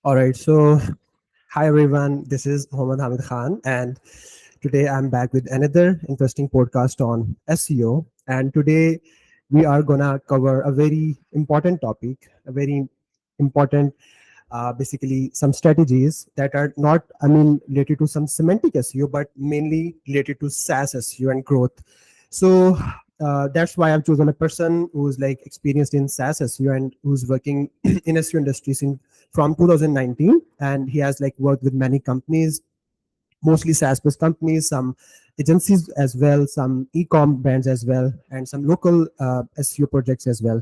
All right. So, hi everyone. This is Hamid Khan, and today I'm back with another interesting podcast on SEO. And today we are gonna cover a very important topic, a very important, basically some strategies that are not, related to some semantic SEO, but mainly related to SaaS SEO and growth. So that's why I've chosen a person who's like experienced in SaaS SEO and who's working in SEO industries from 2019, and he has like worked with many companies, mostly SaaS-based companies, some agencies as well, some e-com brands as well, and some local SEO projects as well.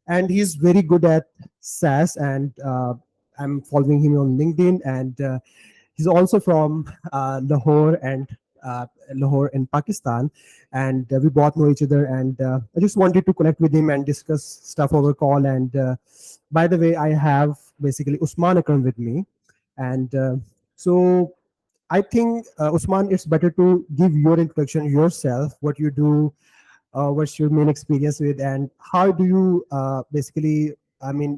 And he's very good at SaaS, and I'm following him on LinkedIn, and he's also from Lahore in Pakistan, and we both know each other. And I just wanted to connect with him and discuss stuff over call. And by the way, I have basically Usman Akram with me, and so I think Usman, it's better to give your introduction yourself, what you do, what's your main experience with, and how do you basically,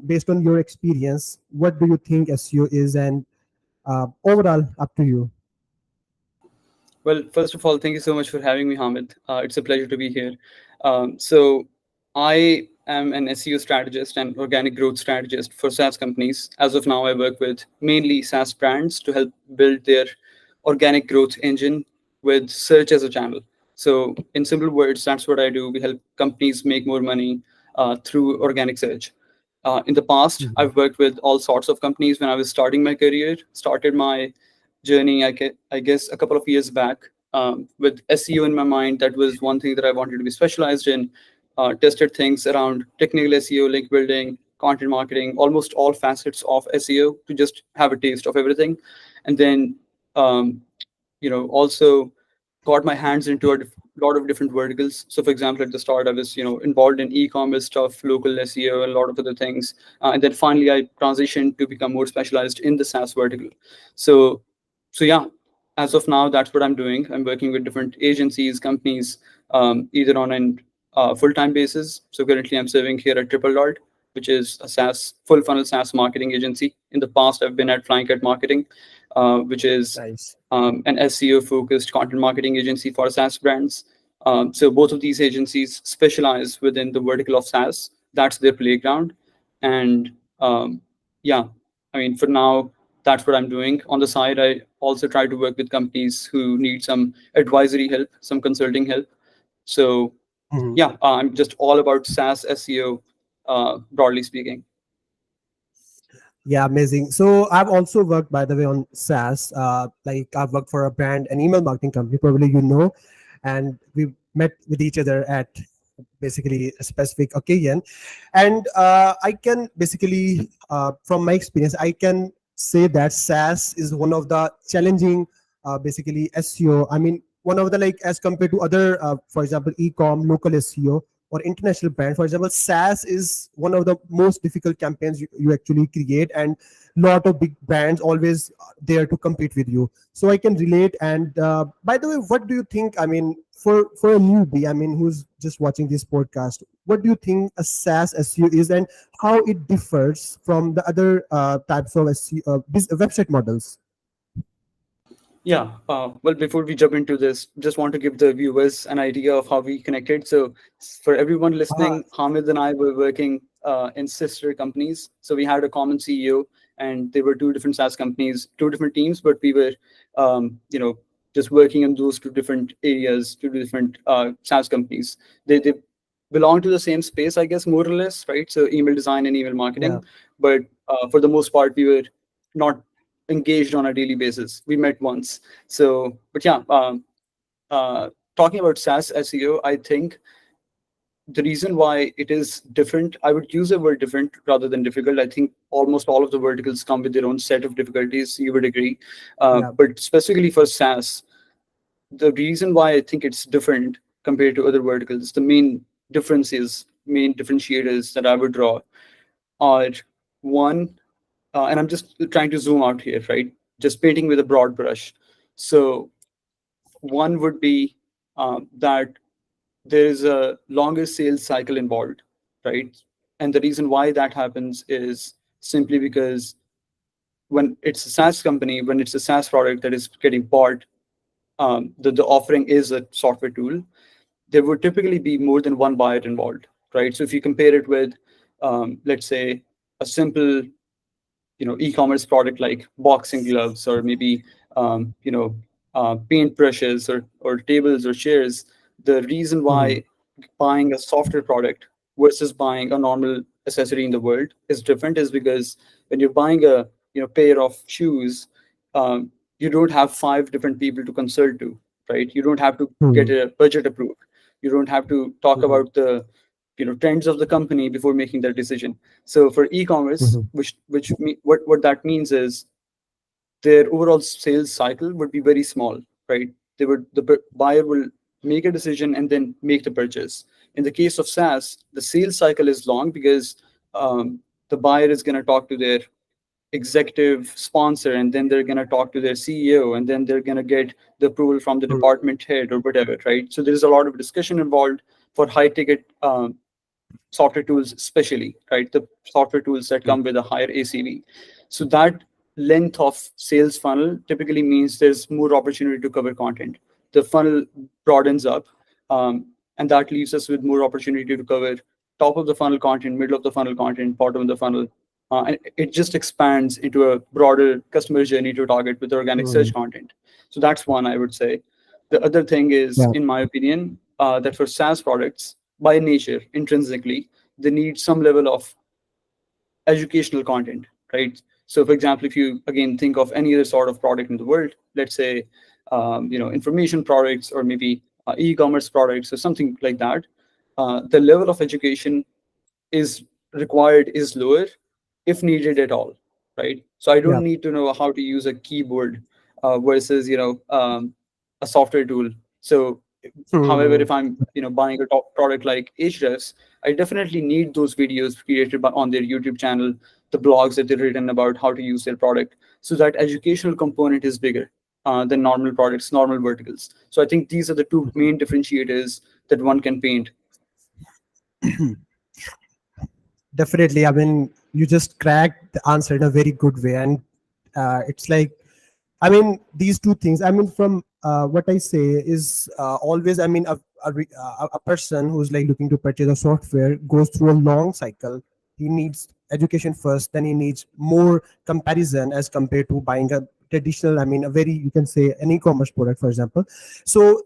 based on your experience, what do you think SEO is, and overall, up to you. Well, first of all, thank you so much for having me, Hamid. It's a pleasure to be here. So, I am an SEO strategist and organic growth strategist for SaaS companies. As of now, I work with mainly SaaS brands to help build their organic growth engine with search as a channel. So, in simple words, that's what I do. We help companies make more money through organic search. In the past, Mhm. I've worked with all sorts of companies. When I was starting my career, started my journey, I guess, a couple of years back, with SEO in my mind. That was one thing that I wanted to be specialized in. Tested things around technical SEO, link building, content marketing, almost all facets of SEO to just have a taste of everything. And then, um, also got my hands into a lot of different verticals. So, for example, at the start, I was, involved in e-commerce stuff, local SEO, and a lot of other things. And then finally, I transitioned to become more specialized in the SaaS vertical. So, yeah, as of now, that's what I'm doing. I'm working with different agencies, companies, either on an full-time basis. So currently, I'm serving here at Triple Dot, which is a SaaS full funnel SaaS marketing agency. In the past, I've been at Flying Cut Marketing, which is Nice. an SEO focused content marketing agency for SaaS brands. So both of these agencies specialize within the vertical of SaaS. That's their playground. And yeah, I mean, for now, that's what I'm doing. On the side, I also try to work with companies who need some advisory help, some consulting help. So Mhm. yeah, I'm just all about SaaS SEO, broadly speaking. Yeah, amazing. So I've also worked, by the way, on SaaS. Like I've worked for a brand, an email marketing company, probably you know, and we met with each other at basically a specific occasion. And I can basically, from my experience, I can say that SaaS is one of the challenging, basically SEO. I mean, one of the like as compared to other, for example, e-com, local SEO, or international brand. For example, SaaS is one of the most difficult campaigns you actually create, and lot of big brands always there to compete with you. So I can relate. And by the way, what do you think? I mean, for a newbie, I mean, who's just watching this podcast, what do you think a SaaS SEO is, and how it differs from the other types of SEO, website models? Yeah. Well, before we jump into this, just want to give the viewers an idea of how we connected. So, for everyone Ah, listening, Hamid and I were working in sister companies. So we had a common CEO, and they were two different SaaS companies, two different teams, but we were, just working in those two different areas, two different SaaS companies. They belong to the same space, I guess, more or less, right? So email design and email yeah. marketing, but for the most part, we were not engaged on a daily basis. We met once. So, but yeah, talking about SaaS SEO, I think the reason why it is different, I would use the word different rather than difficult. I think almost all of the verticals come with their own set of difficulties. You would agree. Yeah. But specifically for SaaS, the reason why I think it's different compared to other verticals, the main differentiators that I would draw are one, and I'm just trying to zoom out here, right? Just painting with a broad brush. So one would be that there is a longer sales cycle involved, right? And the reason why that happens is simply because when it's a SaaS company, when it's a SaaS product that is getting bought, the offering is a software tool, there would typically be more than one buyer involved, right? So if you compare it with, let's say, a simple, e-commerce product like boxing gloves, or maybe, paint brushes, or tables or chairs, the reason Mhm. why buying a software product versus buying a normal accessory in the world is different is because when you're buying a, pair of shoes, you don't have five different people to consult to, right? You don't have to get Mhm. a budget approved. You don't have to talk Mhm. about the, trends of the company before making that decision. So for e-commerce, Mhm. what that means is their overall sales cycle would be very small, right? The buyer will make a decision and then make the purchase. In the case of SaaS, the sales cycle is long because, the buyer is going to talk to their executive sponsor, and then they're going to talk to their CEO, and then they're going to get the approval from the Mhm. department head or whatever, right? So there's a lot of discussion involved for high ticket, software tools, especially, right? The software tools that come with a higher ACV. So that length of sales funnel typically means there's more opportunity to cover content. The funnel broadens up, and that leaves us with more opportunity to cover top of the funnel content, middle of the funnel content, bottom of the funnel. And it just expands into a broader customer journey to target with organic search Mhm. content. So that's one I would say. The other thing is, Yeah. in my opinion, that for SaaS products, by nature, intrinsically, they need some level of educational content, right? So, for example, if you again think of any other sort of product in the world, let's say, information products, or maybe e-commerce products or something like that, the level of education is required is lower, if needed at all, right? So I Yeah. don't need to know how to use a keyboard, versus, a software tool. So however, Mhm. if I'm, buying a top product like Ahrefs, I definitely need those videos created on their YouTube channel, the blogs that they've written about how to use their product. So that educational component is bigger, than normal products, normal verticals. So I think these are the two main differentiators that one can paint. Definitely. I mean, you just cracked the answer in a very good way, and it's like, I mean, these two things. I mean, from what I say is always. I mean, a person who's like looking to purchase a software goes through a long cycle. He needs education first, then he needs more comparison as compared to buying a traditional. I mean, a very, you can say, an e-commerce product, for example. So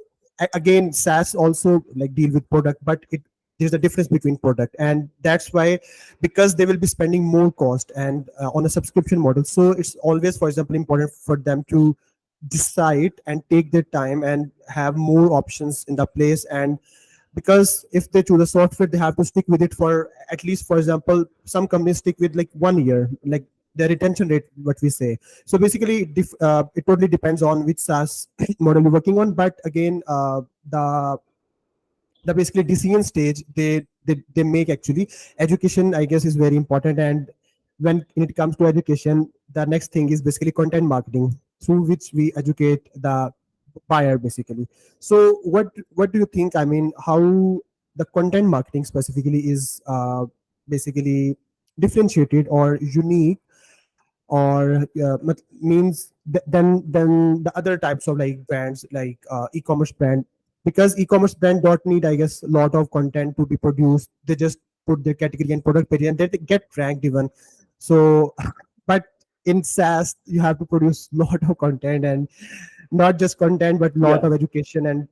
again, SaaS also like deal with product, but it there's a difference between product, and that's why, because they will be spending more cost and on a subscription model. So it's always, for example, important for them to decide and take their time and have more options in the place. And because if they choose a software, they have to stick with it for at least, for example, some companies stick with like 1 year, like the retention rate, what we say. So basically it totally depends on which SaaS model you're working on. But again, the basically decision stage, they make actually education, I guess, is very important. And when it comes to education, the next thing is basically content marketing, through which we educate the buyer basically. So what do you think, I mean, how the content marketing specifically is basically differentiated or unique, or means than the other types of like brands, like e-commerce brand? Because e-commerce brand don't need, I guess, a lot of content to be produced. They just put their category and product page and they get ranked even. So but in SaaS you have to produce lot of content, and not just content but lot Yeah. of education and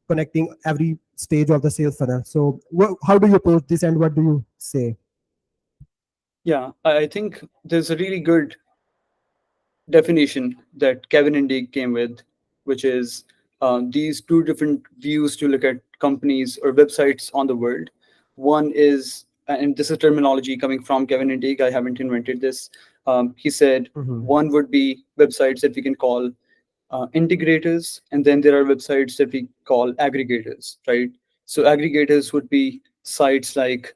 connecting every stage of the sales funnel. So how do you approach this, and what do you say? Yeah, I think there's a really good definition that Kevin and Dig came with, which is, these two different views to look at companies or websites on the world. One is, and this is terminology coming from Kevin and Dig, I haven't invented this. He said Mhm. one would be websites that we can call, integrators, and then there are websites that we call aggregators, right? So aggregators would be sites like,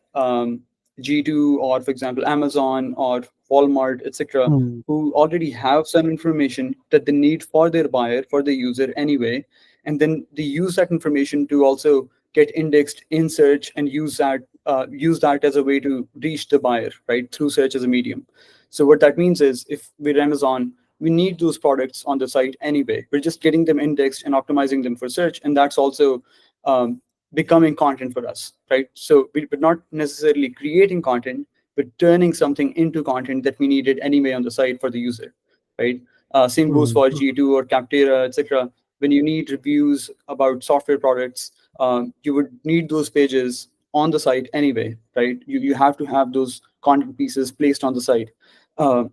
G2, or for example Amazon or Walmart, etc., Hmm. who already have some information that they need for their buyer, for the user anyway, and then they use that information to also get indexed in search and use that as a way to reach the buyer, right, through search as a medium. So what that means is, if we're Amazon, we need those products on the site anyway. We're just getting them indexed and optimizing them for search, and that's also um, becoming content for us, right? So we're not necessarily creating content, but turning something into content that we needed anyway on the site for the user, right? Same goes Hmm. for G2 or Captera, etc. When you need reviews about software products, you would need those pages on the site anyway, right? You have to have those content pieces placed on the site. Uh,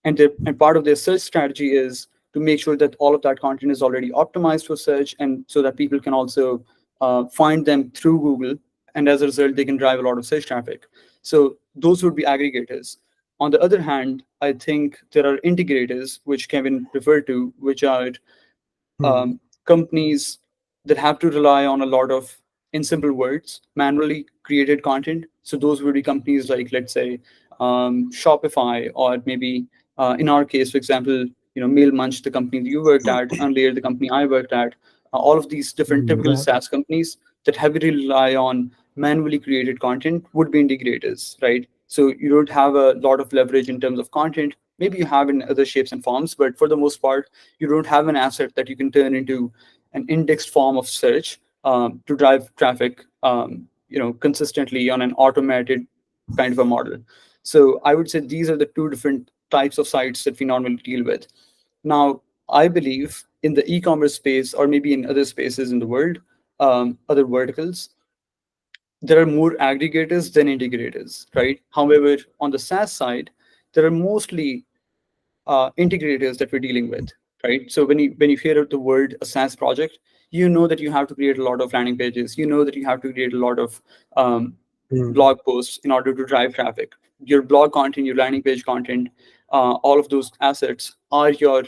and part of their search strategy is to make sure that all of that content is already optimized for search, and so that people can also find them through Google, and as a result, they can drive a lot of search traffic. So those would be aggregators. On the other hand, I think there are integrators, which Kevin referred to, which are Hmm. companies that have to rely on a lot of, in simple words, manually created content. So those would be companies like, let's say, Shopify, or maybe in our case, for example, Mailmunch, the company that you worked at, earlier the company I worked at, all of these different Hmm. typical Yeah. SaaS companies that heavily rely on manually created content would be integrators, right? So you don't have a lot of leverage in terms of content. Maybe you have in other shapes and forms, but for the most part, you don't have an asset that you can turn into an indexed form of search to drive traffic, consistently on an automated kind of a model. So I would say these are the two different types of sites that we normally deal with. Now, I believe in the e-commerce space, or maybe in other spaces in the world, other verticals, there are more aggregators than integrators, right? However, on the SaaS side, there are mostly integrators that we're dealing with, right? So when you hear of the word a SaaS project, you know that you have to create a lot of landing pages. You know that you have to create a lot of um, Hmm. blog posts in order to drive traffic. Your blog content, your landing page content, all of those assets are your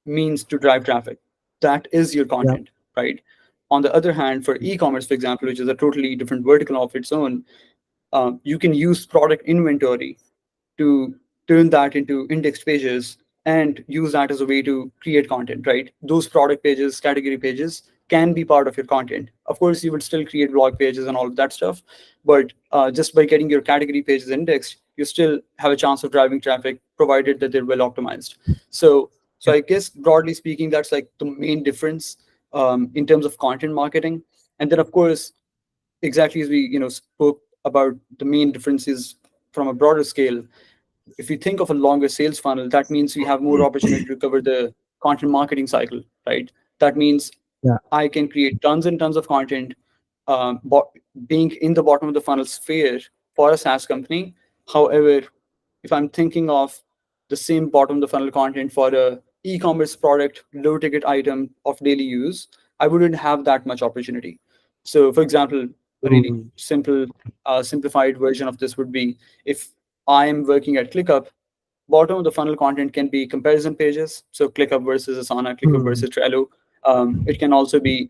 means to drive traffic. That is your Yeah. content, right? On the other hand, for e-commerce, for example, which is a totally different vertical of its own, you can use product inventory to turn that into indexed pages and use that as a way to create content, right? Those product pages, category pages can be part of your content. Of course, you would still create blog pages and all of that stuff, but just by getting your category pages indexed, you still have a chance of driving traffic, provided that they're well optimized. So, so Yeah. I guess broadly speaking, that's like the main difference in terms of content marketing. And then, of course, exactly as we spoke about the main differences from a broader scale, if you think of a longer sales funnel, that means we have more opportunity to cover the content marketing cycle, right? That means Yeah. I can create tons and tons of content, but being in the bottom of the funnel sphere for a SaaS company. However, if I'm thinking of the same bottom of the funnel content for a e-commerce product, low ticket item of daily use, I wouldn't have that much opportunity. So, for example, a really Hmm. simplified version of this would be, if I am working at ClickUp, bottom of the funnel content can be comparison pages. So ClickUp versus Asana, ClickUp Hmm. versus Trello. It can also be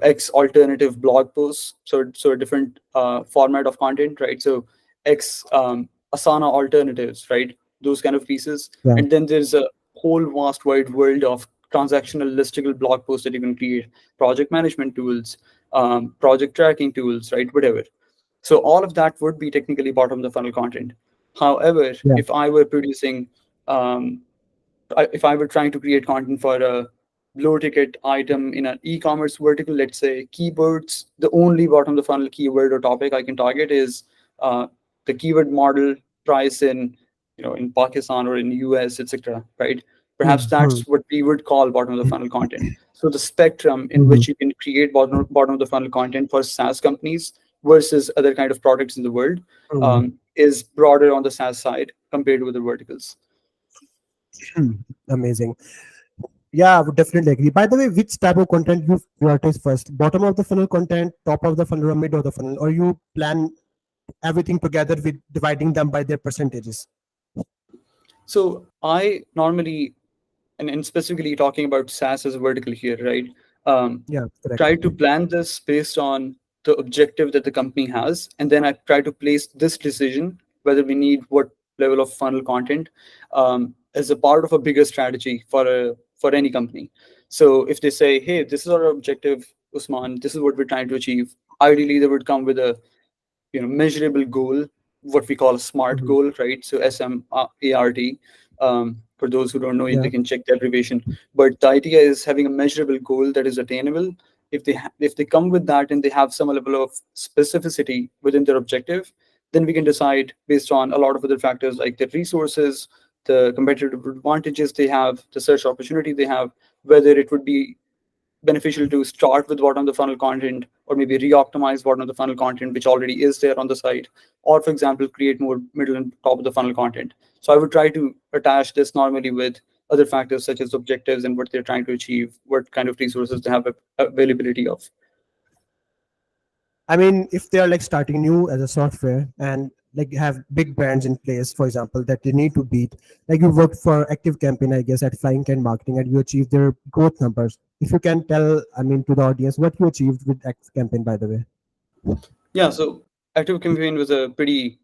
X alternative blog posts. So a different format of content, right? So X Asana alternatives, right? Those kind of pieces. Yeah. And then there's a whole vast wide world of transactional listicle blog posts that you can create, project management tools, project tracking tools, right? Whatever. So all of that would be technically bottom of the funnel content. However, Yeah. if I were producing, um, if I were trying to create content for a low ticket item in an e-commerce vertical, let's say keywords, the only bottom of the funnel keyword or topic I can target is uh, the keyword model price in Pakistan or in US, etc. Right? Hmm. Perhaps Hmm. that's what we would call bottom of the funnel content. So the spectrum in Hmm. which you can create bottom of the funnel content for SaaS companies versus other kind of products in the world Hmm. is broader on the SaaS side compared to other verticals. Hmm. Amazing. Yeah, I would definitely agree. By the way, which type of content you prioritize first? Bottom of the funnel content, top of the funnel, or mid of the funnel, or you plan everything together with dividing them by their percentages? So I normally, and specifically talking about SaaS as a vertical here, right? Yeah, correct. Try to plan this based on the objective that the company has, and then I try to place this decision whether we need what level of funnel content as a part of a bigger strategy for any company. So if they say, "Hey, this is our objective, Usman. This is what we're trying to achieve," ideally they would come with a measurable goal what we call a SMART Mhm. goal, right? So SMART. For those who don't know, Yeah. they can check the abbreviation. But the idea is having a measurable goal that is attainable. If they come with that and they have some level of specificity within their objective, then we can decide based on a lot of other factors like the resources, the competitive advantages they have, the search opportunity they have, whether it would be beneficial to start with bottom of the funnel content or maybe re-optimize bottom of the funnel content which already is there on the site, or for example create more middle and top of the funnel content. So I would try to attach this normally with other factors such as objectives and what they're trying to achieve, what kind of resources they have availability of. I mean, if they are like starting new as a software and like have big brands in place, for example, that they need to beat, like you worked for Active Campaign, I guess, at Flying Can Marketing, and you achieved their growth numbers. If you can tell, I mean, to the audience, what you achieved with Active Campaign, by the way. Yeah, so Active Campaign was a pretty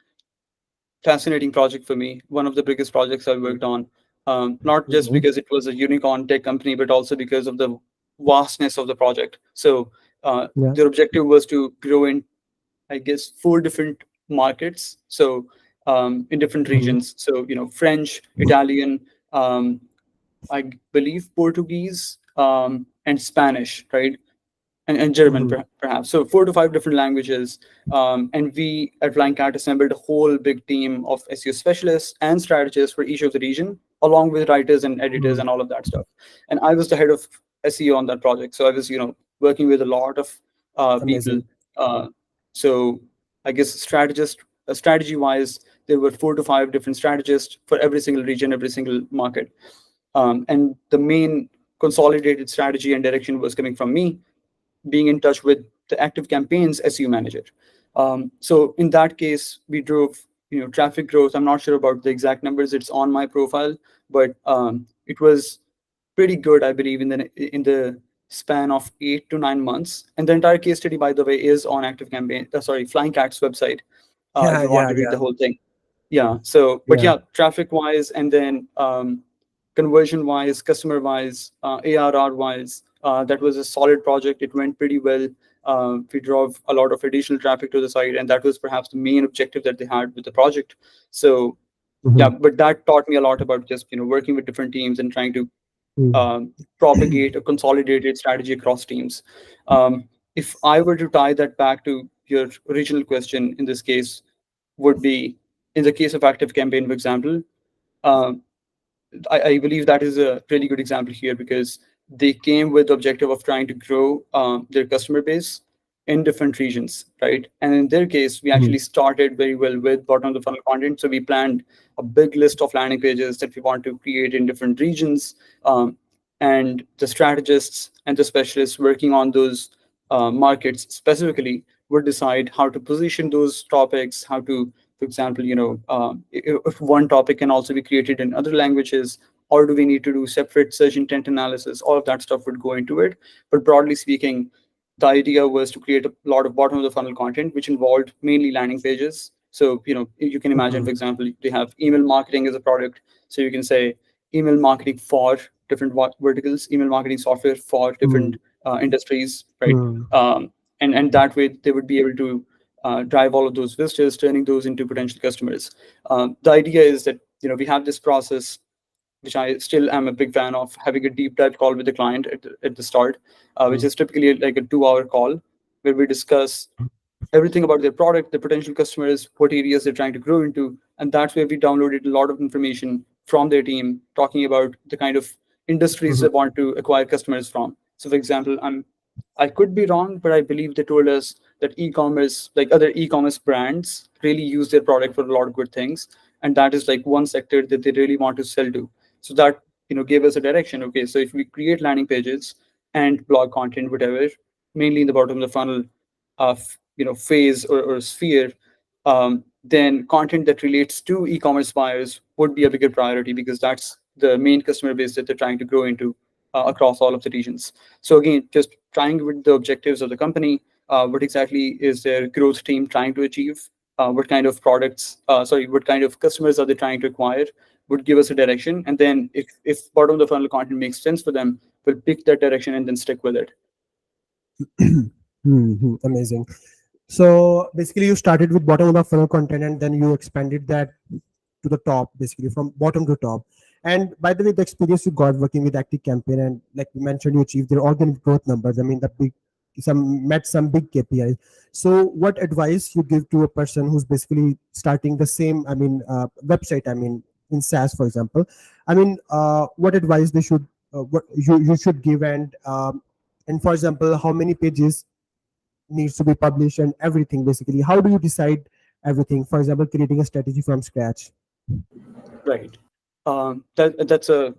fascinating project for me, one of the biggest projects I worked on, not just Mhm. because it was a unicorn tech company, but also because of the vastness of the project. So Yeah. their objective was to grow in, I guess, four different markets. So in different Mhm. regions. So, French, Italian, um, I believe Portuguese, and Spanish, right? And German, Mhm. perhaps. So 4 to 5 different languages. And we at Flying Cat assembled a whole big team of SEO specialists and strategists for each of the region, along with writers and editors Mhm. and all of that stuff. And I was the head of SEO on that project. So I was, working with a lot of people. Amazing. Uh, so I guess strategy wise, there were 4 to 5 different strategists for every single region, every single market. And the main consolidated strategy and direction was coming from me, being in touch with the active campaigns SEO manager. So in that case, we drove traffic growth. I'm not sure about the exact numbers. It's on my profile, but it was pretty good, I believe, in the span of 8 to 9 months. And the entire case study, by the way, is on Active Campaign. Sorry, Flying Cat's website. If Yeah. you want Yeah. to read Yeah. the whole thing. Yeah. So, but Yeah. yeah, traffic wise, and then conversion wise, customer wise, ARR wise, that was a solid project. It went pretty well. We drove a lot of additional traffic to the site, and that was perhaps the main objective that they had with the project. So yeah, Mhm. but that taught me a lot about just working with different teams and trying to Mhm. propagate a consolidated strategy across teams. Um, if I were to tie that back to your original question, in this case, would be in the case of Active Campaign, for example. um, I believe that is a really good example here because they came with the objective of trying to grow their customer base in different regions, right? And in their case, we Mhm. actually started very well with bottom of the funnel content. So we planned a big list of landing pages that we want to create in different regions. And the strategists and the specialists working on those markets specifically would decide how to position those topics, how to, for example, if one topic can also be created in other languages, or do we need to do separate search intent analysis? All of that stuff would go into it. But broadly speaking, the idea was to create a lot of bottom of the funnel content, which involved mainly landing pages. So, you can imagine, Mhm. for example, they have email marketing as a product. So you can say email marketing for different verticals, email marketing software for different Mhm. industries, right? Mhm. And that way they would be able to drive all of those visitors, turning those into potential customers. The idea is that we have this process, which I still am a big fan of, having a deep dive call with the client at the start, which Mhm. is typically like a 2 hour call where we discuss everything about their product, the potential customers, what areas they're trying to grow into. And that's where we downloaded a lot of information from their team talking about the kind of industries they Mhm. want to acquire customers from. So, for example, I could be wrong, but I believe they told us that e-commerce, like other e-commerce brands, really use their product for a lot of good things, and that is like one sector that they really want to sell to. So that gave us a direction. Okay, so if we create landing pages and blog content, whatever, mainly in the bottom of the funnel phase or sphere, then content that relates to e-commerce buyers would be a bigger priority because that's the main customer base that they're trying to grow into across all of the regions. So again, just trying with the objectives of the company, what exactly is their growth team trying to achieve? What kind of what kind of customers are they trying to acquire? Would give us a direction, and then if bottom of the funnel content makes sense for them, we'll pick that direction and then stick with it. Mhm. Amazing. So basically, you started with bottom of the funnel content, and then you expanded that to the top, basically from bottom to top. And by the way, the experience you got working with Active Campaign, and like you mentioned, you achieved their organic growth numbers. I mean, the big some met some big KPIs. So, what advice you give to a person who's basically starting the same, I mean, website? I mean, in SaaS, for example. I mean, what advice they should, what you should give, and for example, how many pages needs to be published and everything. Basically, how do you decide everything? For example, creating a strategy from scratch. Right. That's a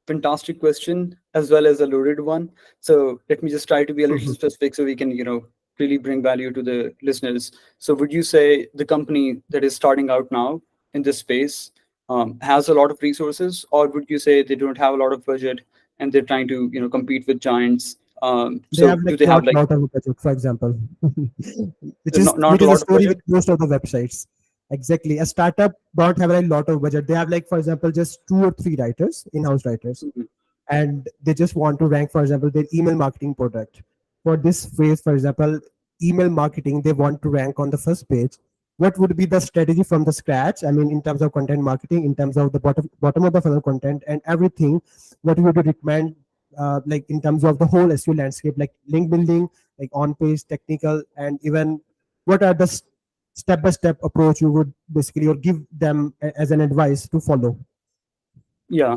fantastic question as well as a loaded one. So let me just try to be a little specific so we can, really bring value to the listeners. So would you say the company that is starting out now in this space has a lot of resources, or would you say they don't have a lot of budget and they're trying to, compete with giants? They So have do like they have not like lot of budget, for example, which is not which a is a lot of story with budget? most of the websites. Exactly, a startup don't have a lot of budget. They have like, for example, just two or three writers, in-house writers, Mhm. and they just want to rank, for example, their email marketing product. For this phrase, for example, email marketing, they want to rank on the first page. What would be the strategy from the scratch? I mean, in terms of content marketing, in terms of the bottom of the funnel content and everything, what you would recommend, like in terms of the whole SEO landscape, like link building, like on page, technical, and even what are the step by step approach you would basically or give them as an advice to follow? Yeah.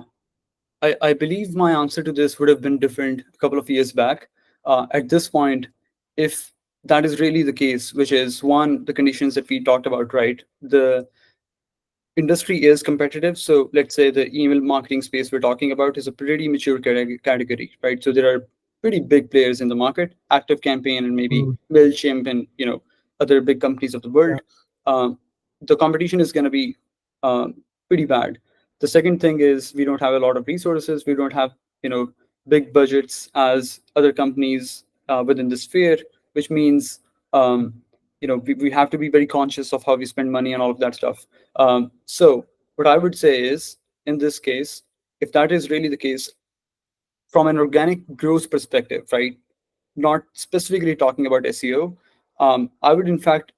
I believe my answer to this would have been different a couple of years back. At this point, if that is really the case, which is one, the conditions that we talked about, right? The industry is competitive. So let's say the email marketing space we're talking about is a pretty mature category, right? So there are pretty big players in the market, Active Campaign and maybe Mm, Mailchimp and other big companies of the yeah. world. Um, the competition is going to be um, pretty bad. The second thing is we don't have a lot of resources. We don't have big budgets as other companies within the sphere, which means um, we have to be very conscious of how we spend money and all of that stuff. So what I would say is, in this case, if that is really the case, from an organic growth perspective, right? Not specifically talking about SEO, I would in fact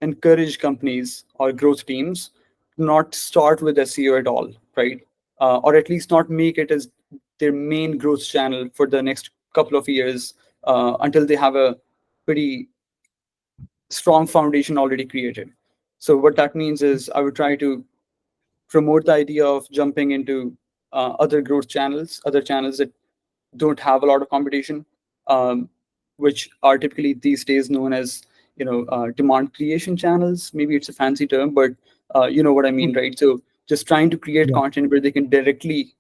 encourage companies or growth teams to not start with SEO at all, right? Or at least not make it as their main growth channel for the next couple of years until they have a pretty strong foundation already created. So what that means is I would try to promote the idea of jumping into other growth channels, other channels that don't have a lot of competition, um, which are typically these days known as demand creation channels. Maybe it's a fancy term, but you know what I mean, Mm, right? So just trying to create yeah. content where they can directly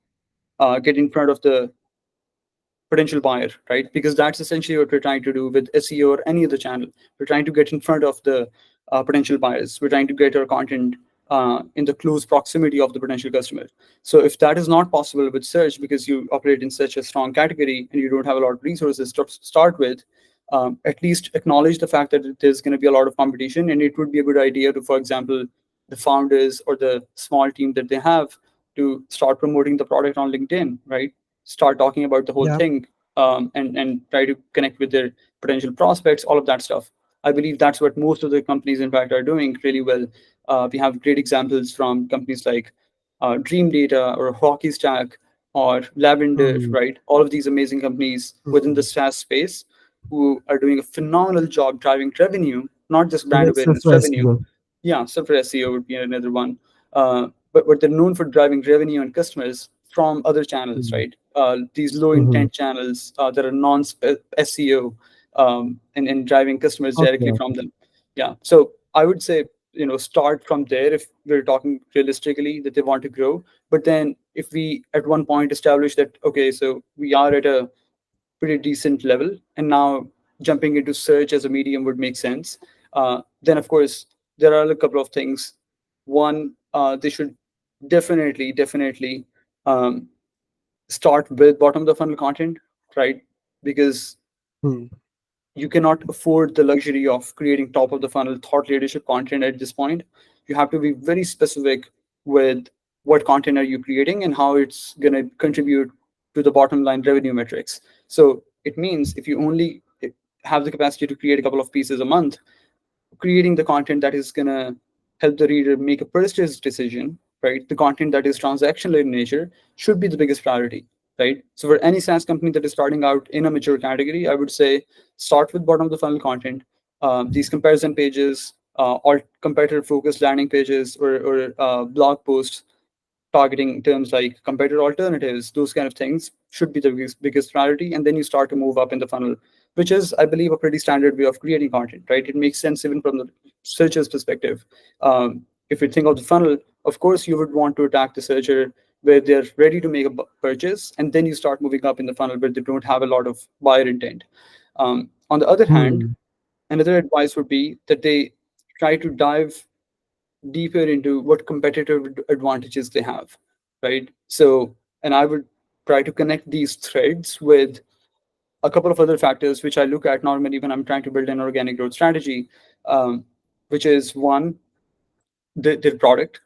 get in front of the potential buyer, right? Because that's essentially what we're trying to do with SEO or any other channel. We're trying to get in front of the potential buyers. We're trying to get our content in the close proximity of the potential customer. So if that is not possible with search because you operate in such a strong category and you don't have a lot of resources to start with, at least acknowledge the fact that there's going to be a lot of competition, and it would be a good idea to, for example, the founders or the small team that they have to start promoting the product on LinkedIn, right? Start talking about the whole Yeah. thing, and try to connect with their potential prospects, all of that stuff. I believe that's what most of the companies, in fact, are doing really well. We have great examples from companies like Dream Data or Hockey Stack or Lavender, Mm, right? All of these amazing companies within the mm. SaaS space who are doing a phenomenal job driving revenue, not just So brand that's awareness, for revenue. SEO. Yeah, Software SEO would be another one. But they're known for driving revenue and customers from other channels, Mm, right? These low mhm. intent channels that are non SEO, and driving customers Okay, directly from okay. them. Yeah. So I would say, start from there if we're talking realistically that they want to grow. But then if we at one point establish that, okay, so we are at a pretty decent level, and now jumping into search as a medium would make sense. Then, of course, there are a couple of things. One, they should definitely um, start with bottom of the funnel content, right? Because Mm, you cannot afford the luxury of creating top of the funnel thought leadership content at this point. You have to be very specific with what content are you creating and how it's going to contribute to the bottom line revenue metrics. So it means if you only have the capacity to create a couple of pieces a month, creating the content that is going to help the reader make a purchase decision, right? The content that is transactional in nature should be the biggest priority, right? So for any SaaS company that is starting out in a mature category, I would say start with bottom of the funnel content. These comparison pages, or competitor focused landing pages, or blog posts targeting terms like competitor alternatives, those kind of things should be the biggest priority. And then you start to move up in the funnel, which is, I believe, a pretty standard way of creating content, right? It makes sense even from the searcher's perspective. If you think of the funnel, of course, you would want to attack the searcher where they're ready to make a purchase, and then you start moving up in the funnel where they don't have a lot of buyer intent. On the other hand, Hmm. another advice would be that they try to dive deeper into what competitive advantages they have, right? So, and I would try to connect these threads with a couple of other factors which I look at normally when I'm trying to build an organic growth strategy, um, which is one, their product.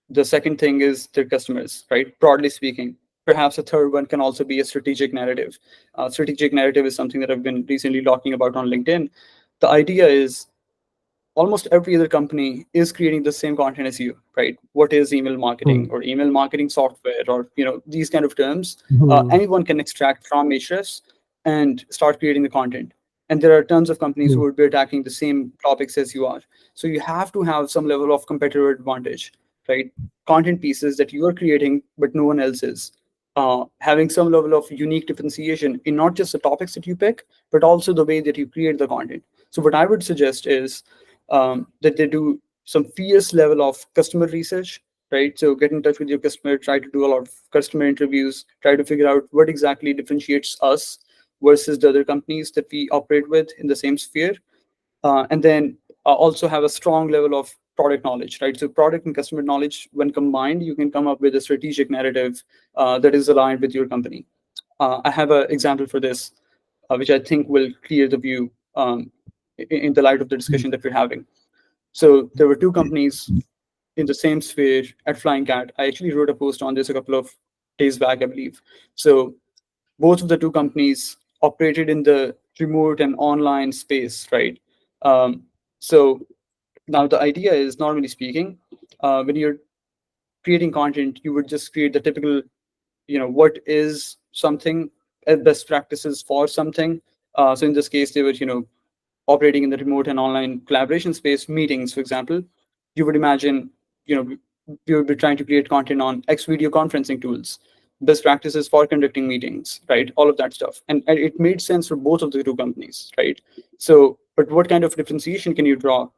The second thing is their customers, right? Broadly speaking. Perhaps a third one can also be a strategic narrative. Strategic narrative is something that I've been recently talking about on LinkedIn. The idea is almost every other company is creating the same content as you, right? What is email marketing Hmm. or email marketing software, or these kind of terms? Hmm. Anyone can extract from Ahrefs and start creating the content. And there are tons of companies who Hmm. would be attacking the same topics as you are. So you have to have some level of competitive advantage, right? Content pieces that you are creating, but no one else is. Having some level of unique differentiation in not just the topics that you pick, but also the way that you create the content. So what I would suggest is that they do some fierce level of customer research, right? So get in touch with your customer, try to do a lot of customer interviews, try to figure out what exactly differentiates us versus the other companies that we operate with in the same sphere. And then also have a strong level of product knowledge, right? So product and customer knowledge, when combined, you can come up with a strategic narrative that is aligned with your company. I have an example for this, which I think will clear the view in the light of the Hmm. discussion that we're having. So there were two companies in the same sphere at Flying Cat. I actually wrote a post on this a couple of days back, I believe. So both of the two companies operated in the remote and online space, right? Um, so now the idea is, normally speaking, when you're creating content, you would just create the typical, what is something, best practices for something. So in this case, they were, operating in the remote and online collaboration space, meetings, for example. You would imagine, we would be trying to create content on X video conferencing tools, best practices for conducting meetings, right? All of that stuff. And it made sense for both of the two companies, right? So, but what kind of differentiation can you draw?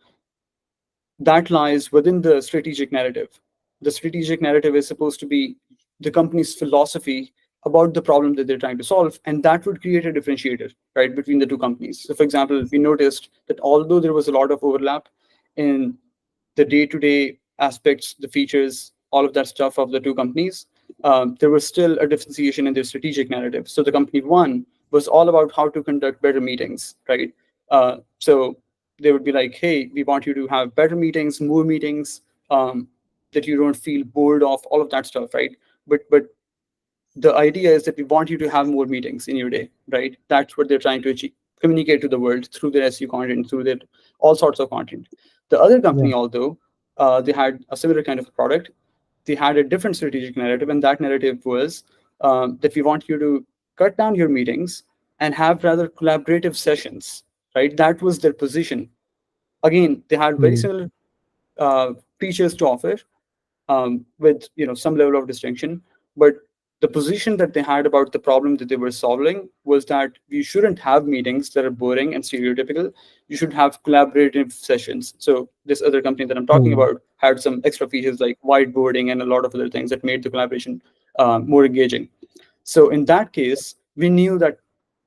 That lies within the strategic narrative. The strategic narrative is supposed to be the company's philosophy about the problem that they're trying to solve, and that would create a differentiator, right, between the two companies. So, for example, we noticed that although there was a lot of overlap in the day-to-day aspects, the features, all of that stuff of the two companies, there was still a differentiation in their strategic narrative. So the company one was all about how to conduct better meetings, right? So they would be like, hey, we want you to have better meetings, more meetings, that you don't feel bored of, all of that stuff, right? But the idea is that we want you to have more meetings in your day, right? That's what they're trying to achieve, communicate to the world through their SEO content, through their all sorts of content. The other Yeah. company, although they had a similar kind of product, they had a different strategic narrative, and that narrative was that we want you to cut down your meetings and have rather collaborative sessions, right? That was their position. Again, they had very Hmm. similar features to offer, with some level of distinction, but the position that they had about the problem that they were solving was that you shouldn't have meetings that are boring and stereotypical. You should have collaborative sessions. So this other company that I'm talking Hmm. about had some extra features like whiteboarding and a lot of other things that made the collaboration more engaging. So in that case, we knew that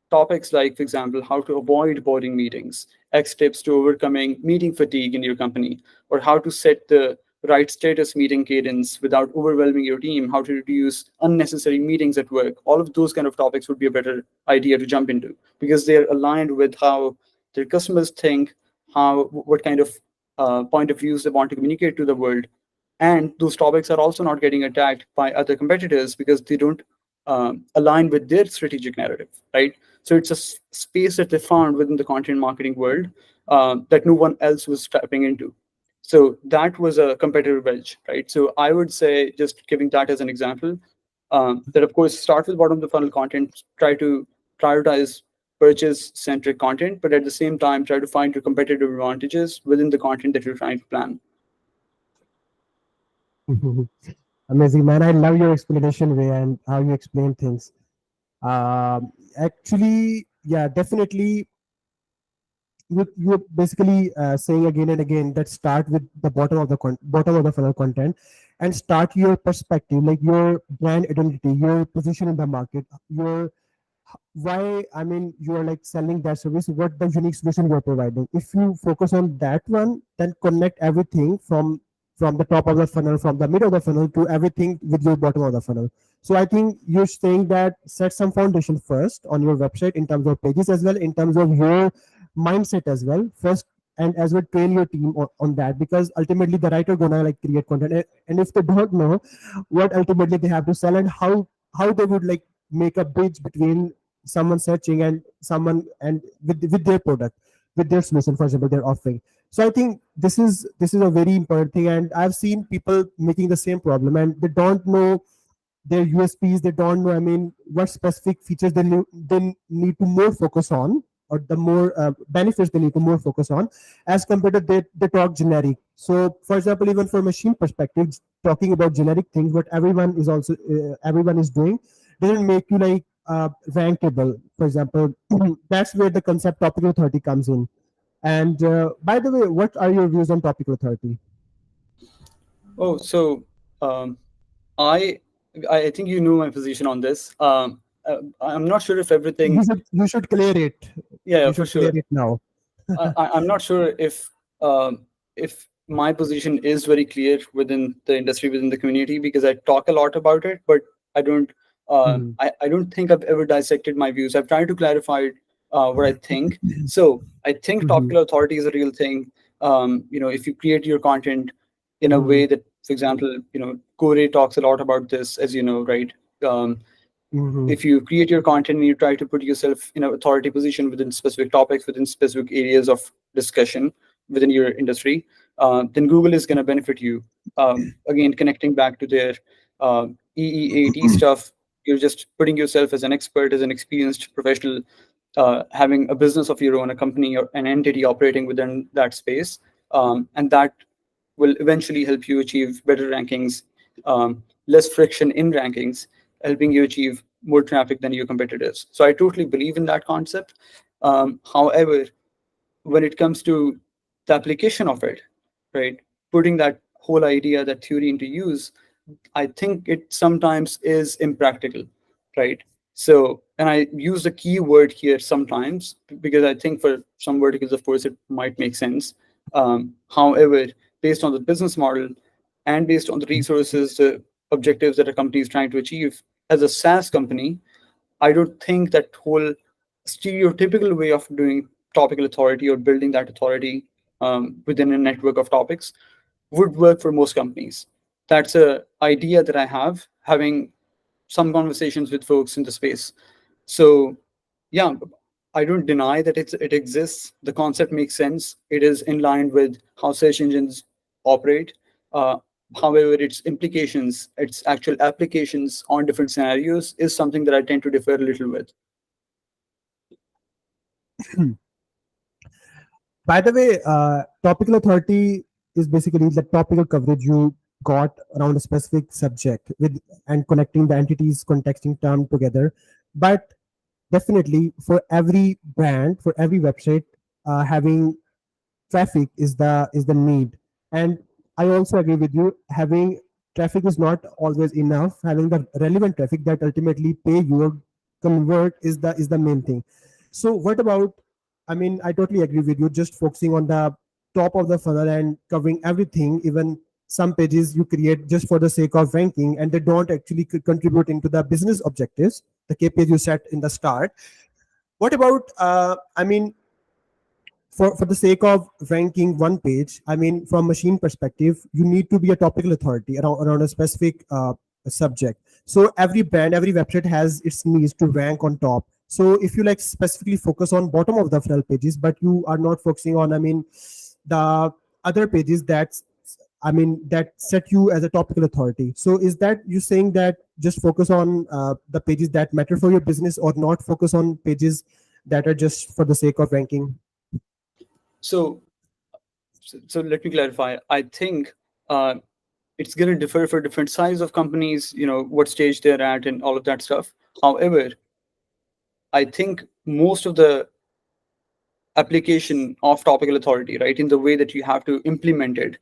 topics like, for example, how to avoid boring meetings, X tips to overcoming meeting fatigue in your company, or how to set the right status meeting cadence without overwhelming your team, how to reduce unnecessary meetings at work. All of those kind of topics would be a better idea to jump into because they're aligned with how their customers think, what kind of point of views they want to communicate to the world. And those topics are also not getting attacked by other competitors because they don't align with their strategic narrative, right? So it's a space that they found within the content marketing world that no one else was tapping into. So that was a competitive edge, right? So I would say, just giving that as an example, that of course start with bottom of the funnel content, try to prioritize purchase centric content, but at the same time try to find your competitive advantages within the content that you're trying to plan. Amazing, man. I love your explanation way and how you explain things. Actually, yeah, definitely. You're basically saying again and again that start with the bottom of the funnel content, and start your perspective, like your brand identity, your position in the market, your why, I mean, you are like selling that service, what the unique solution you are providing. If you focus on that one, then connect everything from the top of the funnel, from the middle of the funnel to everything with your bottom of the funnel. So I think you're saying that set some foundation first on your website in terms of pages, as well in terms of your mindset as well first, and as well train your team on that, because ultimately the writer gonna like create content, and if they don't know what ultimately they have to sell, and how they would like make a bridge between someone searching and someone and with their product, with their solution, for example, their offering. So I think this is a very important thing, and I've seen people making the same problem, and they don't know their USPs. They don't know, I mean, what specific features they need to more focus on, or the more benefits they need to more focus on, as compared to they talk generic. So, for example, even for machine perspective, talking about generic things, what everyone is doing, doesn't make you like rankable. For example, that's where the concept topical authority comes in. And by the way, what are your views on topical authority? Oh, so um, I I think you know my position on this. I'm not sure if You everything. should clear it. Yeah, You for should clear sure. it now. I'm not sure if my position is very clear within the industry, within the community, because I talk a lot about it, but I don't. Mhm. I don't think I've ever dissected my views. I've tried to clarify what I think. So I think Mhm. topical authority is a real thing. If you create your content in a Mhm. way that, for example, Corey talks a lot about this, as you know, right? Um, Mhm. if you create your content and you try to put yourself in an authority position within specific topics, within specific areas of discussion within your industry, then Google is going to benefit you. Again, connecting back to their EEAT stuff, you're just putting yourself as an expert, as an experienced professional, having a business of your own, a company or an entity operating within that space, and that will eventually help you achieve better rankings, less friction in rankings, helping you achieve more traffic than your competitors. So I totally believe in that concept. However, when it comes to the application of it, right, putting that whole idea, that theory into use, I think it sometimes is impractical, right? So, and I use the key word here sometimes because I think for some verticals, of course, it might make sense. However, based on the business model and based on the resources, the objectives that a company is trying to achieve as a SaaS company, I don't think that whole stereotypical way of doing topical authority or building that authority within a network of topics would work for most companies. That's a idea that I have, having some conversations with folks in the space. So, yeah, I don't deny that it exists. The concept makes sense. It is in line with how search engines operate. Uh, However, its implications, its actual applications on different scenarios is something that I tend to differ a little with. By the way, topical authority is basically the topical coverage you got around a specific subject with, and connecting the entities, contexting term together. But definitely for every brand, for every website, having traffic is the need. And I also agree with you, having traffic is not always enough. Having the relevant traffic that ultimately pay you or convert is the main thing. So what about, I mean, I totally agree with you, just focusing on the top of the funnel and covering everything, even some pages you create just for the sake of ranking, and they don't actually contribute into the business objectives, the KPIs you set in the start. What about, I mean, for the sake of ranking one page, I mean, from machine perspective, you need to be a topical authority around a specific subject. So every brand, every website has its needs to rank on top. So if you like specifically focus on bottom of the funnel pages, but you are not focusing on, the other pages that set you as a topical authority. So is that you saying that just focus on the pages that matter for your business, or not focus on pages that are just for the sake of ranking? So, so let me clarify. I think uh, it's going to differ for different size of companies, what stage they're at and all of that stuff. However, I think most of the application of topical authority, right, in the way that you have to implement it,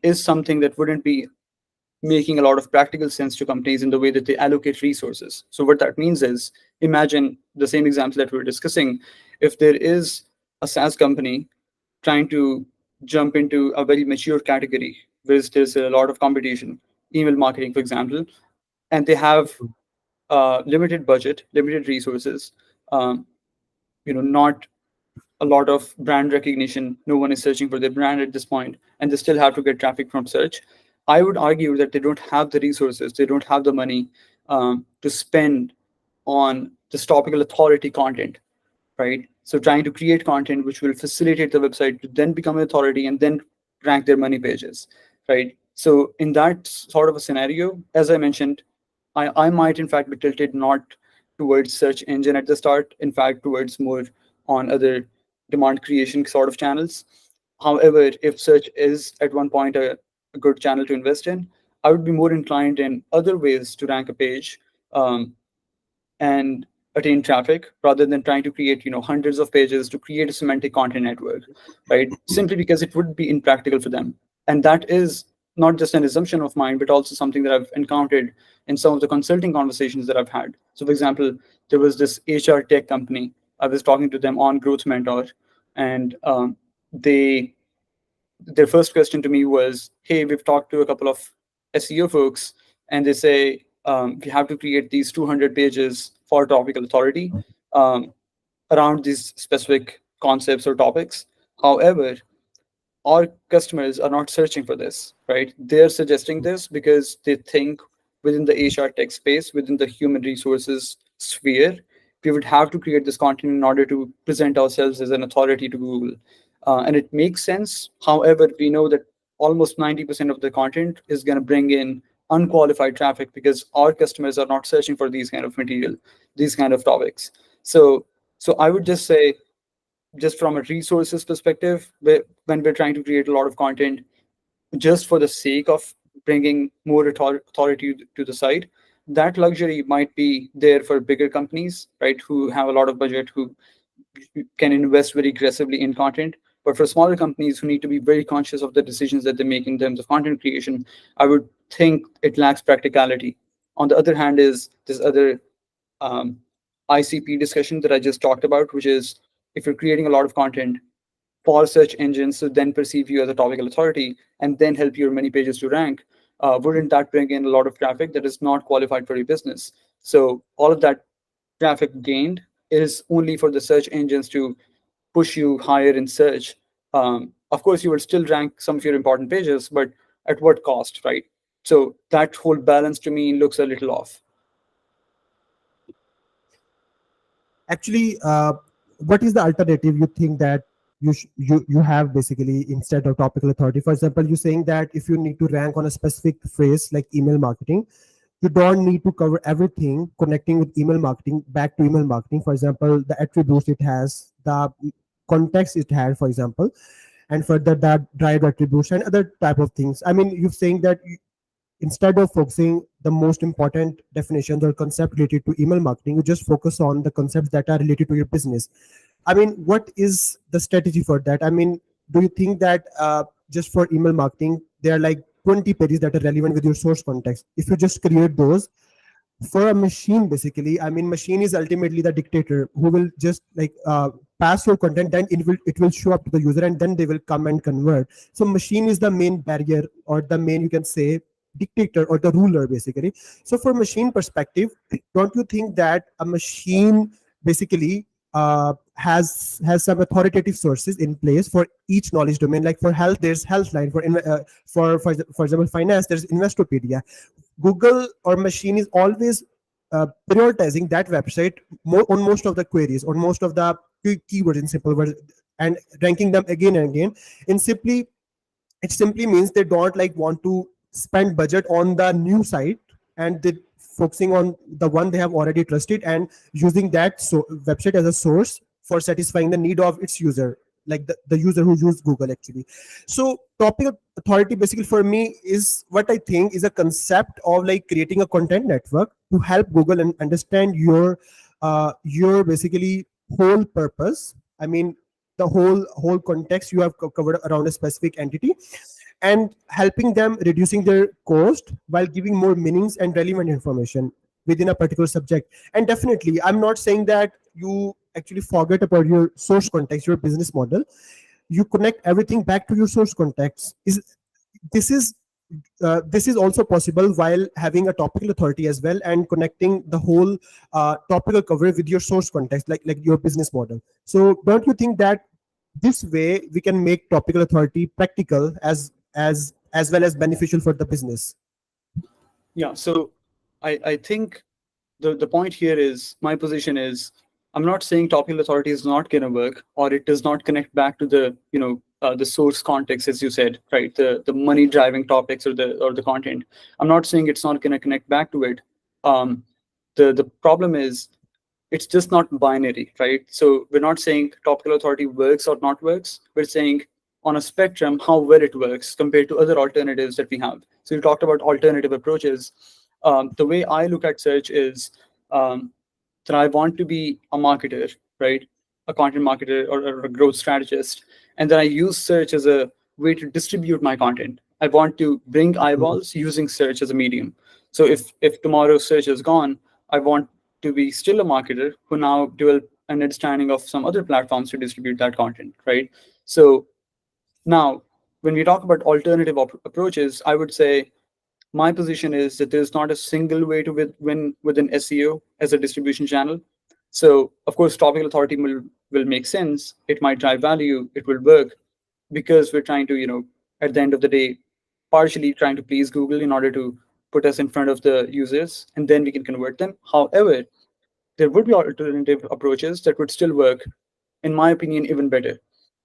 is something that wouldn't be making a lot of practical sense to companies in the way that they allocate resources. So what that means is, imagine the same example that we were discussing. If there is a SaaS company trying to jump into a very mature category where there's a lot of competition, email marketing, for example, and they have limited budget, limited resources, um, not a lot of brand recognition. No one is searching for their brand at this point, and they still have to get traffic from search. I would argue that they don't have the resources, they don't have the money to spend on this topical authority content, right? So trying to create content which will facilitate the website to then become an authority and then rank their money pages, right? So in that sort of a scenario, as I mentioned, I might in fact be tilted not towards search engine at the start, in fact towards more on other demand creation sort of channels. However, if search is at one point a good channel to invest in, I would be more inclined in other ways to rank a page, and attain traffic, rather than trying to create hundreds of pages to create a semantic content network, right? Simply because it would be impractical for them. And that is not just an assumption of mine, but also something that I've encountered in some of the consulting conversations that I've had. So for example, there was this HR tech company. I was talking to them on Growth Mentor, and they their first question to me was, hey, we've talked to a couple of SEO folks, and they say we have to create these 200 pages for topical authority um, around these specific concepts or topics. However, our customers are not searching for this, right? They're suggesting this because they think within the HR tech space, within the human resources sphere, we would have to create this content in order to present ourselves as an authority to Google. And it makes sense. However, we know that almost 90% of the content is going to bring in unqualified traffic because our customers are not searching for these kind of material, these kind of topics. So I would just say, just from a resources perspective, when we're trying to create a lot of content just for the sake of bringing more authority to the site, that luxury might be there for bigger companies, right, who have a lot of budget, who can invest very aggressively in content. But for smaller companies who need to be very conscious of the decisions that they make in terms of content creation, I would think it lacks practicality. On the other hand, is this other um, ICP discussion that I just talked about, which is, if you're creating a lot of content for search engines to then perceive you as a topical authority and then help your many pages to rank, wouldn't that bring in a lot of traffic that is not qualified for your business? So all of that traffic gained is only for the search engines to push you higher in search. Of course, you will still rank some of your important pages, but at what cost, right? So that whole balance to me looks a little off. Actually, what is the alternative you think that you have basically instead of topical authority? For example, you're saying that if you need to rank on a specific phrase like email marketing, you don't need to cover everything connecting with email marketing back to email marketing. For example, the attributes it has, the context it had, for example, and further that drive attribution and other type of things. You're saying that instead of focusing the most important definitions or concept related to email marketing, you just focus on the concepts that are related to your business. What is the strategy for that? Do you think that just for email marketing there are like 20 pages that are relevant with your source context? If you just create those for a machine, basically, machine is ultimately the dictator who will just like pass your content, then it will show up to the user and then they will come and convert. So machine is the main barrier, or the main, you can say, dictator or the ruler, basically. So for machine perspective, don't you think that a machine basically has some authoritative sources in place for each knowledge domain? Like for health, there's Healthline. For example, finance, there's Investopedia. Google or machine is always prioritizing that website on most of the queries, on most of the keywords in simple words, and ranking them again and again. In simply, it simply means they don't like want to spend budget on the new site, and they focusing on the one they have already trusted and using that website as a source for satisfying the need of its user, like the user who use Google actually. So topic authority basically for me is what I think is a concept of like creating a content network to help Google and understand your basically whole purpose. I mean, the whole context you have covered around a specific entity, and helping them reducing their cost while giving more meanings and relevant information within a particular subject. And definitely, I'm not saying that you actually forget about your source context, your business model. You connect everything back to your source context. This is this is also possible while having a topical authority as well, and connecting the whole topical coverage with your source context, like your business model. So don't you think that this way we can make topical authority practical as well as beneficial for the business? Yeah. So I think the point here is, my position is, I'm not saying topical authority is not going to work, or it does not connect back to the the source context, as you said, right? The money driving topics or the content. I'm not saying it's not going to connect back to it. The problem is, it's just not binary, right? So we're not saying topical authority works or not works. We're saying on a spectrum how well it works compared to other alternatives that we have. So you talked about alternative approaches. The way I look at search is, um, that I want to be a marketer, right? A content marketer, or a growth strategist. And then I use search as a way to distribute my content. I want to bring eyeballs using search as a medium. So if tomorrow search is gone, I want to be still a marketer who now develop an understanding of some other platforms to distribute that content, right? So now, when we talk about alternative approaches, I would say my position is that there's not a single way to win within SEO as a distribution channel. So, of course, topical authority will make sense. It might drive value. It will work because we're trying to, at the end of the day, partially trying to please Google in order to put us in front of the users, and then we can convert them. However, there would be alternative approaches that would still work, in my opinion, even better.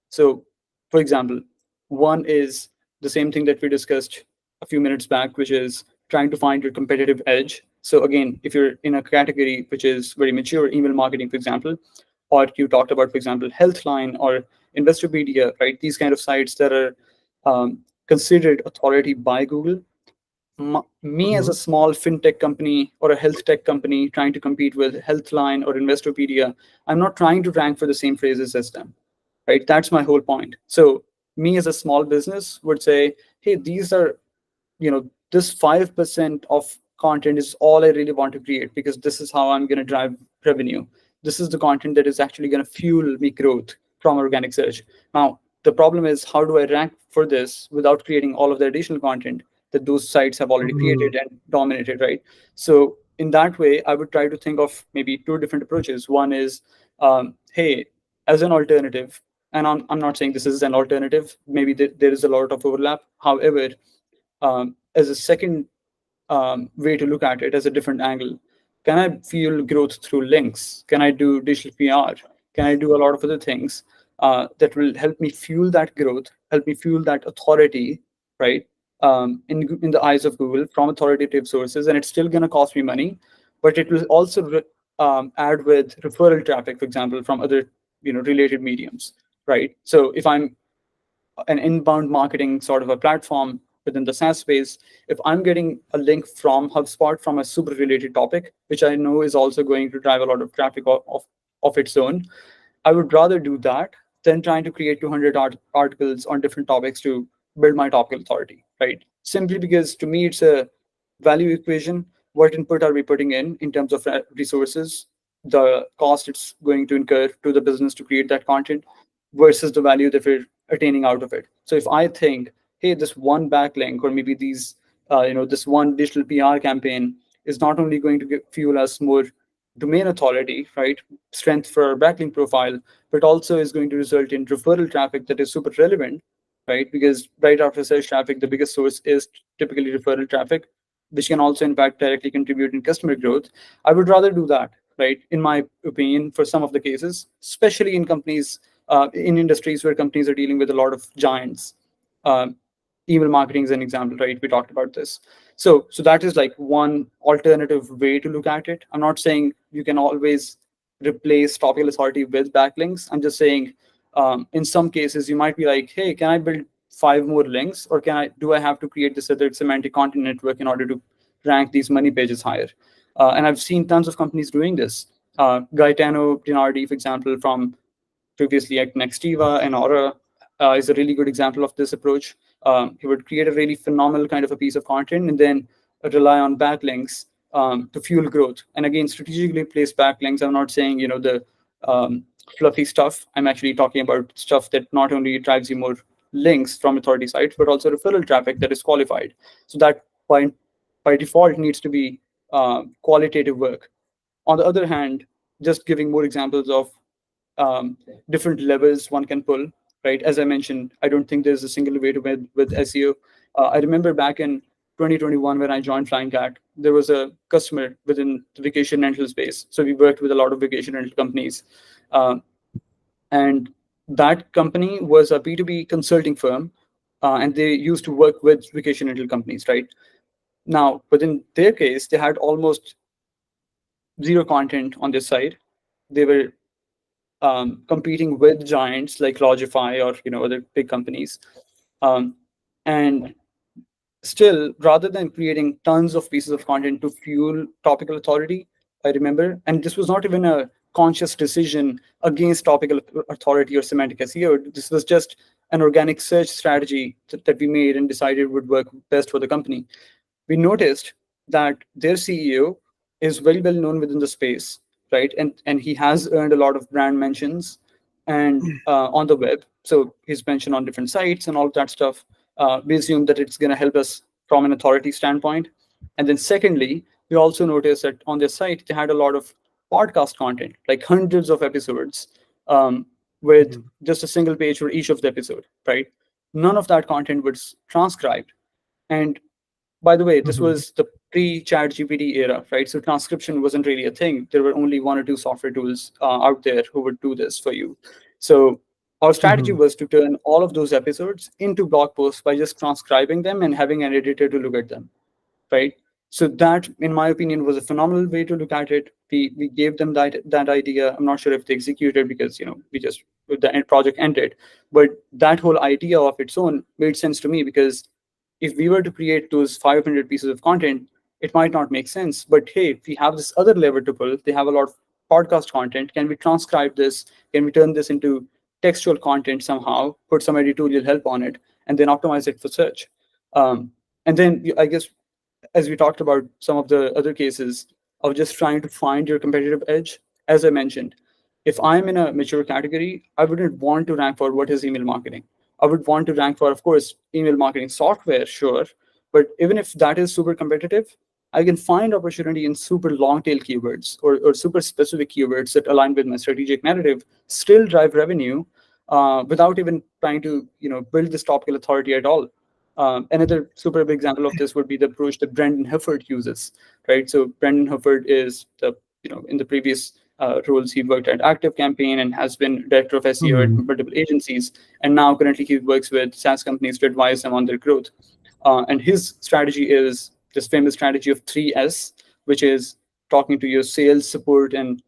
So, for example, one is the same thing that we discussed a few minutes back, which is trying to find your competitive edge. So again, if you're in a category which is very mature, email marketing, for example, or you talked about, for example, Healthline or Investopedia, right? These kind of sites that are considered authority by Google. Me as a Mhm. small fintech company or a health tech company trying to compete with Healthline or Investopedia, I'm not trying to rank for the same phrases as them, right? That's my whole point. So me as a small business would say, hey, these are, this 5% of content is all I really want to create, because this is how I'm going to drive revenue. This is the content that is actually going to fuel me growth from organic search. Now, the problem is, how do I rank for this without creating all of the additional content that those sites have already Mhm. created and dominated, right? So in that way, I would try to think of maybe two different approaches. One is, hey, as an alternative, and I'm not saying this is an alternative, maybe there is a lot of overlap. However, as a second way to look at it, as a different angle, can I fuel growth through links? Can I do digital PR? Can I do a lot of other things that will help me fuel that growth, help me fuel that authority, right? In the eyes of Google from authoritative sources, and it's still going to cost me money, but it will also add with referral traffic, for example, from other related mediums, right? So if I'm an inbound marketing sort of a platform within the SaaS space, if I'm getting a link from HubSpot from a super related topic, which I know is also going to drive a lot of traffic of its own, I would rather do that than trying to create 200 articles on different topics to build my topical authority, right? Simply because to me, it's a value equation. What input are we putting in terms of resources, the cost it's going to incur to the business to create that content versus the value that we're attaining out of it. So if I think, hey, this one backlink or maybe this one digital PR campaign is not only going to fuel us more domain authority, right, strength for our backlink profile, but also is going to result in referral traffic that is super relevant, right? Because right after search traffic, the biggest source is typically referral traffic. which can also in fact directly contribute in customer growth, I would rather do that, right? In my opinion, for some of the cases, especially in companies, in industries where companies are dealing with a lot of giants. Um, Email marketing is an example, right? We talked about this. So that is like one alternative way to look at it. I'm not saying you can always replace topical authority with backlinks. I'm just saying in some cases you might be like, hey, can I build 5 more links, or do I have to create this other semantic content network in order to rank these money pages higher? And I've seen tons of companies doing this. Gaetano Dinardi, for example, from previously at Nextiva and Aura, is a really good example of this approach. He would create a really phenomenal kind of a piece of content and then rely on backlinks to fuel growth. And again, strategically placed backlinks. I'm not saying the um, fluffy stuff. I'm actually talking about stuff that not only drives you more links from authority sites, but also referral traffic that is qualified. So that by default needs to be qualitative work. On the other hand, just giving more examples of different levels one can pull, right? As I mentioned, I don't think there's a single way to win with SEO. I remember back in 2021 when I joined Flying Cat, there was a customer within the vacation rental space. So we worked with a lot of vacation rental companies. Um, and that company was a B2B consulting firm, and they used to work with vacation rental companies, right? Now, within their case, they had almost zero content on their side. They were competing with giants like Logify or other big companies. Um, and still, rather than creating tons of pieces of content to fuel topical authority, I remember, and this was not even a conscious decision against topical authority or semantic SEO. This was just an organic search strategy that we made and decided would work best for the company. We noticed that their CEO is very well known within the space, right? And he has earned a lot of brand mentions and on the web. So he's mentioned on different sites and all of that stuff. We assume that it's going to help us from an authority standpoint. And then secondly, we also noticed that on their site they had a lot of podcast content, like hundreds of episodes, with Mhm. just a single page for each of the episode, right? None of that content was transcribed. And by the way, this Mhm. was the pre-chat GPT era, right? So transcription wasn't really a thing. There were only one or two software tools out there who would do this for you. So our strategy Mhm. was to turn all of those episodes into blog posts by just transcribing them and having an editor to look at them, right? So that, in my opinion, was a phenomenal way to look at it. We gave them that idea. I'm not sure if they executed because we just the end project ended, but that whole idea of its own made sense to me because if we were to create those 500 pieces of content, it might not make sense. But hey, if we have this other lever to pull, they have a lot of podcast content. Can we transcribe this? Can we turn this into textual content somehow? Put some editorial help on it, and then optimize it for search. And then I guess as we talked about some of the other cases of just trying to find your competitive edge, as I mentioned, if I'm in a mature category, I wouldn't want to rank for what is email marketing. I would want to rank for, of course, email marketing software, sure. But even if that is super competitive, I can find opportunity in super long tail keywords or super specific keywords that align with my strategic narrative, still drive revenue without even trying to build this topical authority at all. Another super big example of this would be the approach that Brendan Hufford uses, right? So Brendan Hufford is in the previous roles he worked at Active Campaign and has been director of SEO at Mhm. multiple agencies, and now currently he works with SaaS companies to advise them on their growth. And his strategy is this famous strategy of 3S, which is talking to your sales, support, and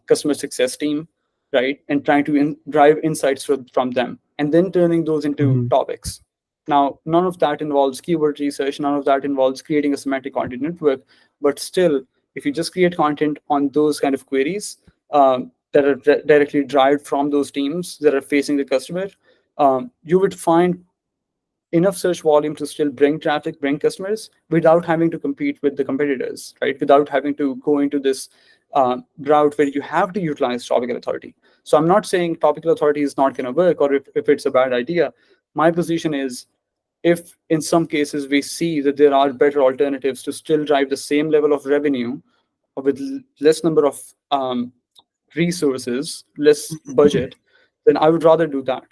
customer success team, right? And trying to drive insights from them, and then turning those into Mhm. topics. Now, none of that involves keyword research, none of that involves creating a semantic content network, but still, if you just create content on those kind of queries that are directly derived from those teams that are facing the customer, you would find enough search volume to still bring traffic, bring customers without having to compete with the competitors, right? Without having to go into this route where you have to utilize topical authority. So I'm not saying topical authority is not going to work or if it's a bad idea. My position is if in some cases we see that there are better alternatives to still drive the same level of revenue with less number of resources, less budget, then I would rather do that.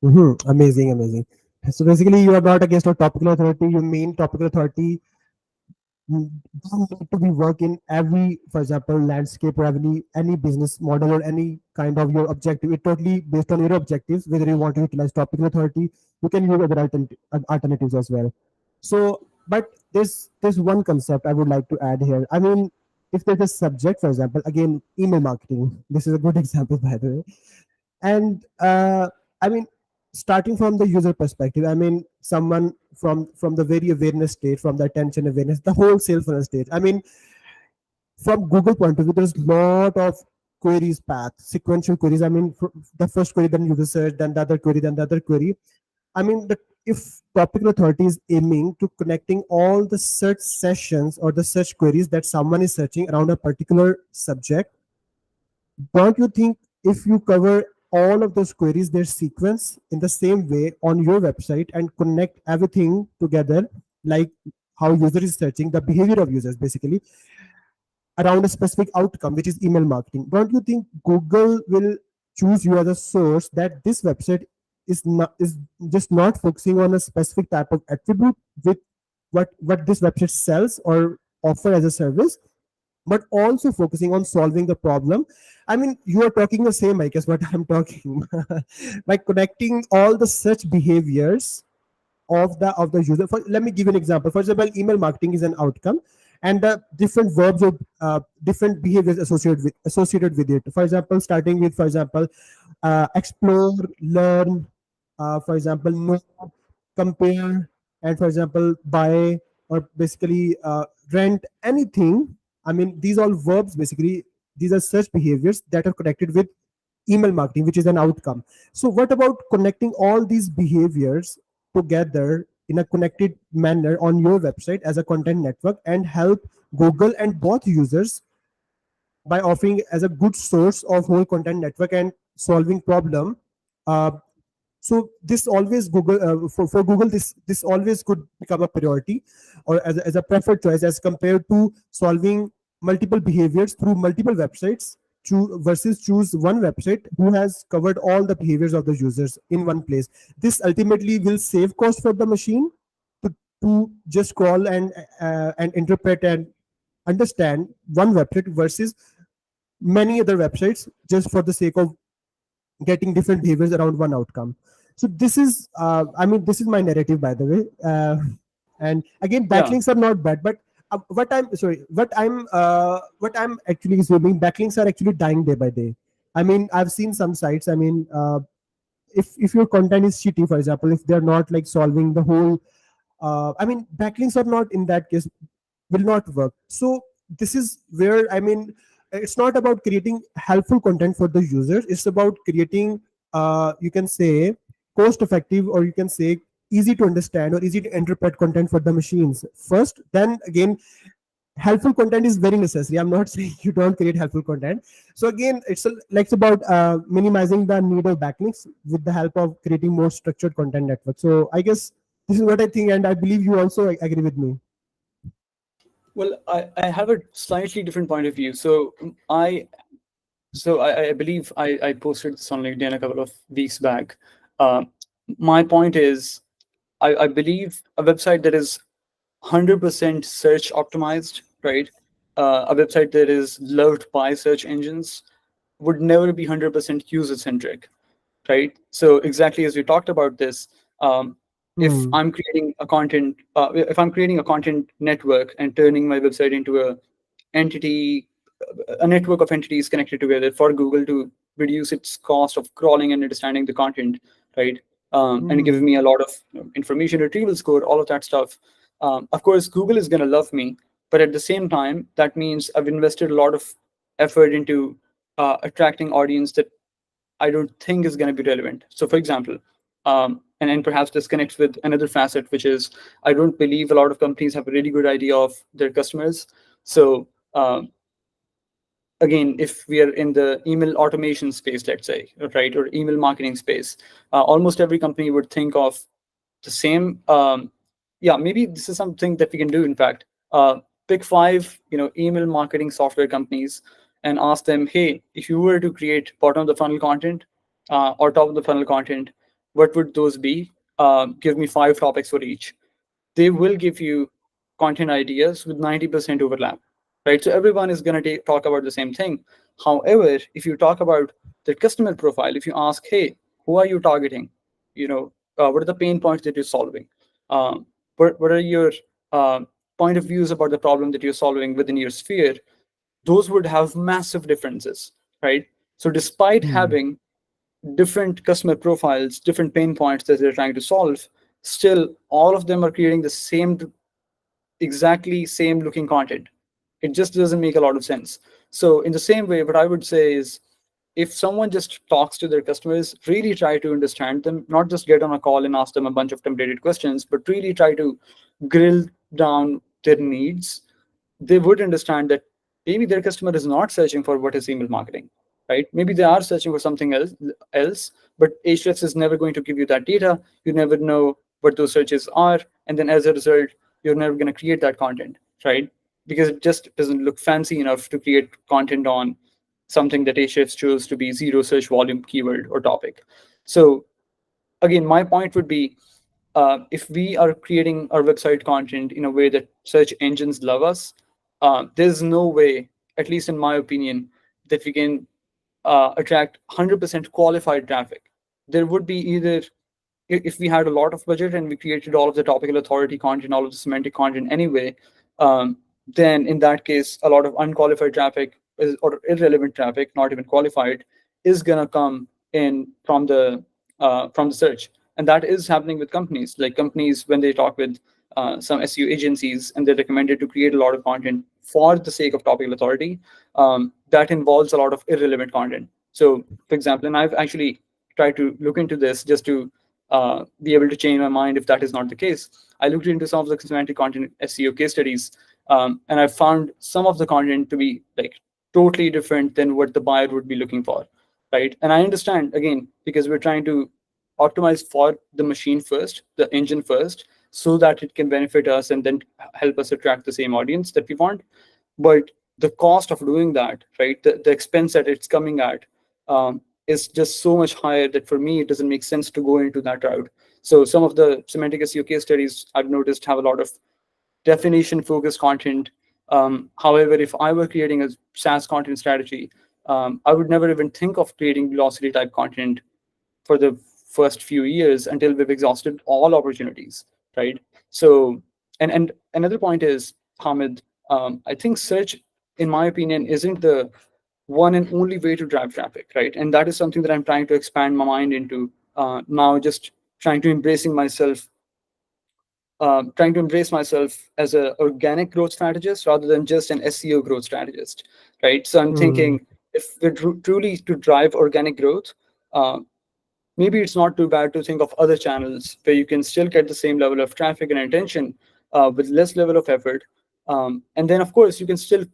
Mhm. Amazing, amazing. So basically, you are not against a topical authority. You mean topical authority don't need to be work in every, for example, landscape or any business model or any kind of your objective. It totally based on your objectives. Whether you want to utilize topical authority, you can use other alternatives as well. So, but there's one concept I would like to add here. I mean, if there's a subject, for example, again, email marketing. This is a good example, by the way. And I mean, starting from the user perspective, I mean, someone from the very awareness state, from the attention awareness, the whole sales funnel stage. I mean, from Google point of view, there's a lot of queries path, sequential queries. I mean, the first query, then user search, then the other query, then the other query. I mean, if topical authority is aiming to connecting all the search sessions or the search queries that someone is searching around a particular subject, don't you think if you cover all of those queries, their sequence in the same way on your website and connect everything together, like how user is searching, the behavior of users basically around a specific outcome, which is email marketing, don't you think Google will choose you as a source that this website is just not focusing on a specific type of attribute with what this website sells or offer as a service, but also focusing on solving the problem? I mean, you are talking the same, I guess, what I'm talking. By connecting all the such behaviors of the user. Let me give you an example. For example, email marketing is an outcome, and the different verbs or different behaviors associated with it. For example, starting with, for example, explore, learn, for example, know, compare, and for example, buy, or basically rent anything. I mean, these all verbs basically, these are such behaviors that are connected with email marketing, which is an outcome. So what about connecting all these behaviors together in a connected manner on your website as a content network and help Google and both users by offering as a good source of whole content network and solving problem? uh, so this always Google, for Google, this always could become a priority or as a preferred choice as compared to solving multiple behaviors through multiple websites, versus choose one website who has covered all the behaviors of the users in one place. This ultimately will save cost for the machine to just crawl and interpret and understand one website versus many other websites just for the sake of getting different behaviors around one outcome. So this is, I mean, this is my narrative, by the way. And again, Yeah. backlinks are not bad, but what I'm actually assuming, backlinks are actually dying day by day. I mean, I've seen some sites. I mean, if your content is shitty, for example, if they're not like solving the whole, I mean, backlinks are not, in that case, will not work. So this is where, I mean, it's not about creating helpful content for the users. It's about creating, you can say, cost effective, or you can say easy to understand or easy to interpret content for the machines first. Then again, helpful content is very necessary. I'm not saying you don't create helpful content. So again, it's about minimizing the need of backlinks with the help of creating more structured content network. So I guess this is what I think, and I believe you also agree with me. Well, I have a slightly different point of view. I believe I posted this on LinkedIn a couple of weeks back. Uh, my point is, I believe a website that is 100% search optimized, right? A website that is loved by search engines would never be 100% user centric, right? So exactly as we talked about this, if Hmm. I'm creating a content, if I'm creating a content network and turning my website into entity, a network of entities connected together for Google to reduce its cost of crawling and understanding the content, right? And giving Hmm. me a lot of information retrieval score, all of that stuff. Of course, Google is going to love me, but at the same time, that means I've invested a lot of effort into attracting audience that I don't think is going to be relevant. So, for example, and perhaps this connects with another facet, which is I don't believe a lot of companies have a really good idea of their customers. So, again, if we are in the email automation space, let's say, right, or email marketing space, almost every company would think of the same. Yeah, maybe this is something that we can do. In fact, pick five, email marketing software companies and ask them, hey, if you were to create bottom of the funnel content or top of the funnel content, what would those be? give me 5 topics for each. They will give you content ideas with 90% overlap, right? So everyone is going to talk about the same thing. However, if you talk about the customer profile, if you ask, hey, who are you targeting? What are the pain points that you're solving? What are your uh, point of views about the problem that you're solving within your sphere? Those would have massive differences, right? So despite Hmm. having different customer profiles, different pain points that they're trying to solve, still all of them are creating the same, exactly same looking content. It just doesn't make a lot of sense. So in the same way, what I would say is, if someone just talks to their customers, really try to understand them, not just get on a call and ask them a bunch of templated questions, but really try to grill down their needs. They would understand that maybe their customer is not searching for what is email marketing, right? Maybe they are searching for something else, but Ahrefs is never going to give you that data. You never know what those searches are, and then as a result, you're never going to create that content, right? Because it just doesn't look fancy enough to create content on something that Ahrefs chose to be zero search volume keyword or topic. So again, my point would be, if we are creating our website content in a way that search engines love us, there's no way, at least in my opinion, that we can attract 100% qualified traffic. There would be either, if we had a lot of budget and we created all of the topical authority content, all of the semantic content anyway, then in that case, a lot of unqualified traffic or irrelevant traffic, not even qualified, is gonna come in from the search, and that is happening with companies. Like companies, when they talk with some SEO agencies, and they're recommended to create a lot of content for the sake of topical authority, that involves a lot of irrelevant content. So, for example, and I've actually tried to look into this just to be able to change my mind if that is not the case. I looked into some of the semantic content SEO case studies, and I found some of the content to be like totally different than what the buyer would be looking for, right? And I understand, again, because we're trying to optimize for the machine first, the engine first, so that it can benefit us and then help us attract the same audience that we want. But the cost of doing that, right, the expense that it's coming at, is just so much higher that for me, it doesn't make sense to go into that route. So some of the semantic SEO case studies I've noticed have a lot of definition focused content. However, if I were creating a SaaS content strategy, I would never even think of creating velocity type content for the first few years until we've exhausted all opportunities, right? So, and another point is, Hamid, I think search, in my opinion, isn't the one and only way to drive traffic, right? And that is something that I'm trying to expand my mind into now, just trying to embracing myself trying to embrace myself as an organic growth strategist rather than just an SEO growth strategist, right? So I'm Hmm. thinking, if we're truly to drive organic growth, uh, maybe it's not too bad to think of other channels where you can still get the same level of traffic and attention with less level of effort. And then, of course, you can still,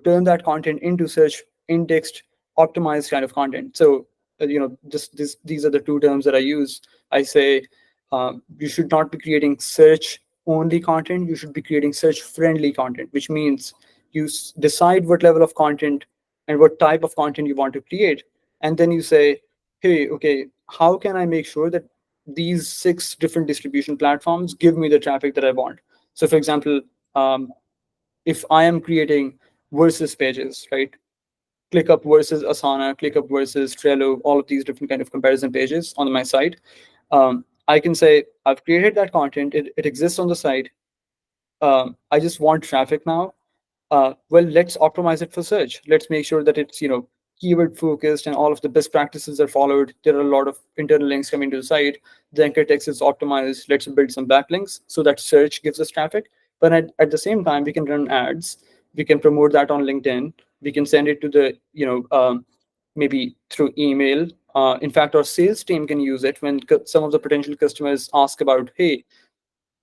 turn that content into search indexed, optimized kind of content. So, these are the two terms that I use. I say, you should not be creating search only content. You should be creating search friendly content, which means you decide what level of content and what type of content you want to create, and then you say, hey, okay, how can I make sure that these 6 different distribution platforms give me the traffic that I want? So, for example, if I am creating versus pages, right? ClickUp versus Asana, ClickUp versus Trello, all of these different kind of comparison pages on my site. I can say, I've created that content. It exists on the site. I just want traffic now. Well, let's optimize it for search. Let's make sure that it's, keyword focused and all of the best practices are followed. There are a lot of internal links coming to the site. The anchor text is optimized. Let's build some backlinks so that search gives us traffic. But at the same time, we can run ads. We can promote that on LinkedIn. We can send it to the, maybe through email. In fact, our sales team can use it when some of the potential customers ask about, hey,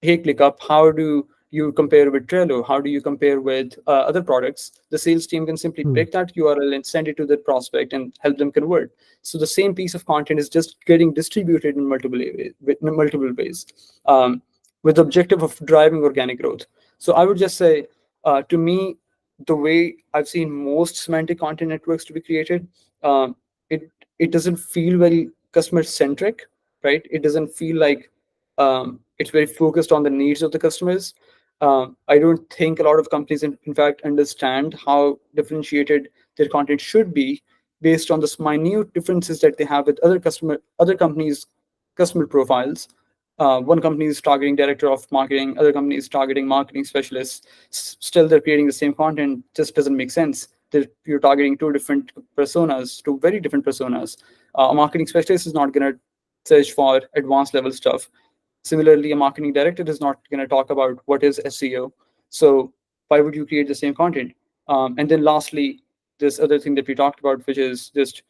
ClickUp, how do you compare with Trello? How do you compare with other products? The sales team can simply Hmm. pick that URL and send it to the prospect and help them convert. So the same piece of content is just getting distributed in multiple ways, with the objective of driving organic growth. So I would just say, to me, the way I've seen most semantic content networks to be created, um, it it doesn't feel very customer centric, right? It doesn't feel like It's very focused on the needs of the customers. I don't think a lot of companies, in fact, understand how differentiated their content should be based on the minute differences that they have with other companies' customer profiles. One company is targeting director of marketing, other company is targeting marketing specialists. Still, they're creating the same content. Just doesn't make sense. You're targeting two different personas, two very different personas. A marketing specialist is not going to search for advanced level stuff. Similarly, a marketing director is not going to talk about what is SEO. So why would you create the same content? And then lastly, this other thing that we talked about, which is just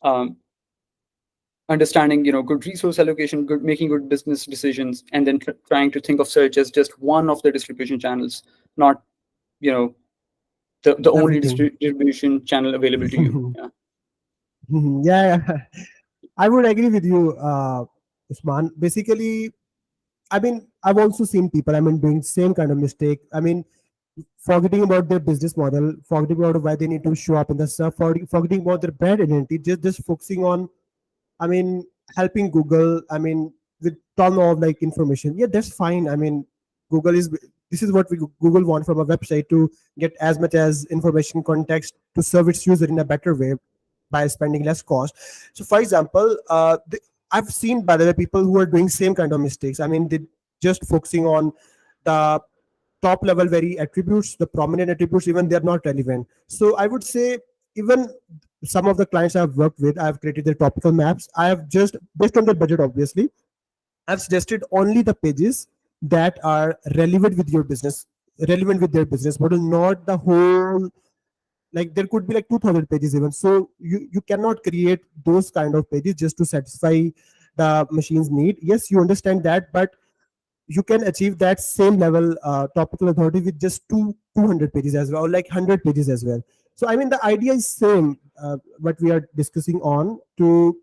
um, understanding, good resource allocation, good making good business decisions, and then trying to think of search as just one of the distribution channels, not you know the only Everything. distribution channel available to you. Yeah. Yeah, yeah. I would agree with you, Usman. Basically, I mean, I've also seen people, I mean, doing same kind of mistake. I mean, forgetting about their business model, forgetting about why they need to show up in the stuff, forgetting about their brand identity, just focusing on, I mean, helping Google, I mean, with ton of like information. Yeah, that's fine. I mean, Google is, this is what Google want from a website, to get as much as information, context, to serve its user in a better way by spending less cost. So for example, I've seen, by the way, people who are doing same kind of mistakes. I mean, they just focusing on the top level very attributes, the prominent attributes, even they're not relevant. So I would say, even some of the clients I've worked with, I've created their topical maps. I have just, based on their budget, obviously, I've suggested only the pages that are relevant with your business, relevant with their business model, not the whole, like there could be like 2000 pages even. So you cannot create those kind of pages just to satisfy the machine's need. Yes, you understand that, but you can achieve that same level topical authority with just 200 pages as well, or like 100 pages as well. So I mean, the idea is same, what we are discussing on, to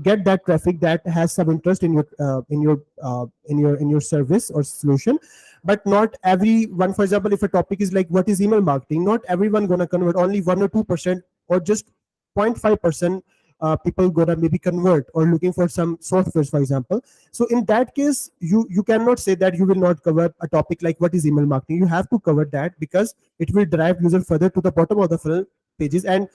get that traffic that has some interest in your in your service or solution. But not everyone, for example, if a topic is like what is email marketing, not everyone gonna convert, only 1 or 2%, or just 0.5%, people gonna maybe convert or looking for some softwares, for example. So in that case, you cannot say that you will not cover a topic like what is email marketing. You have to cover that, because it will drive user further to the bottom of the funnel pages. And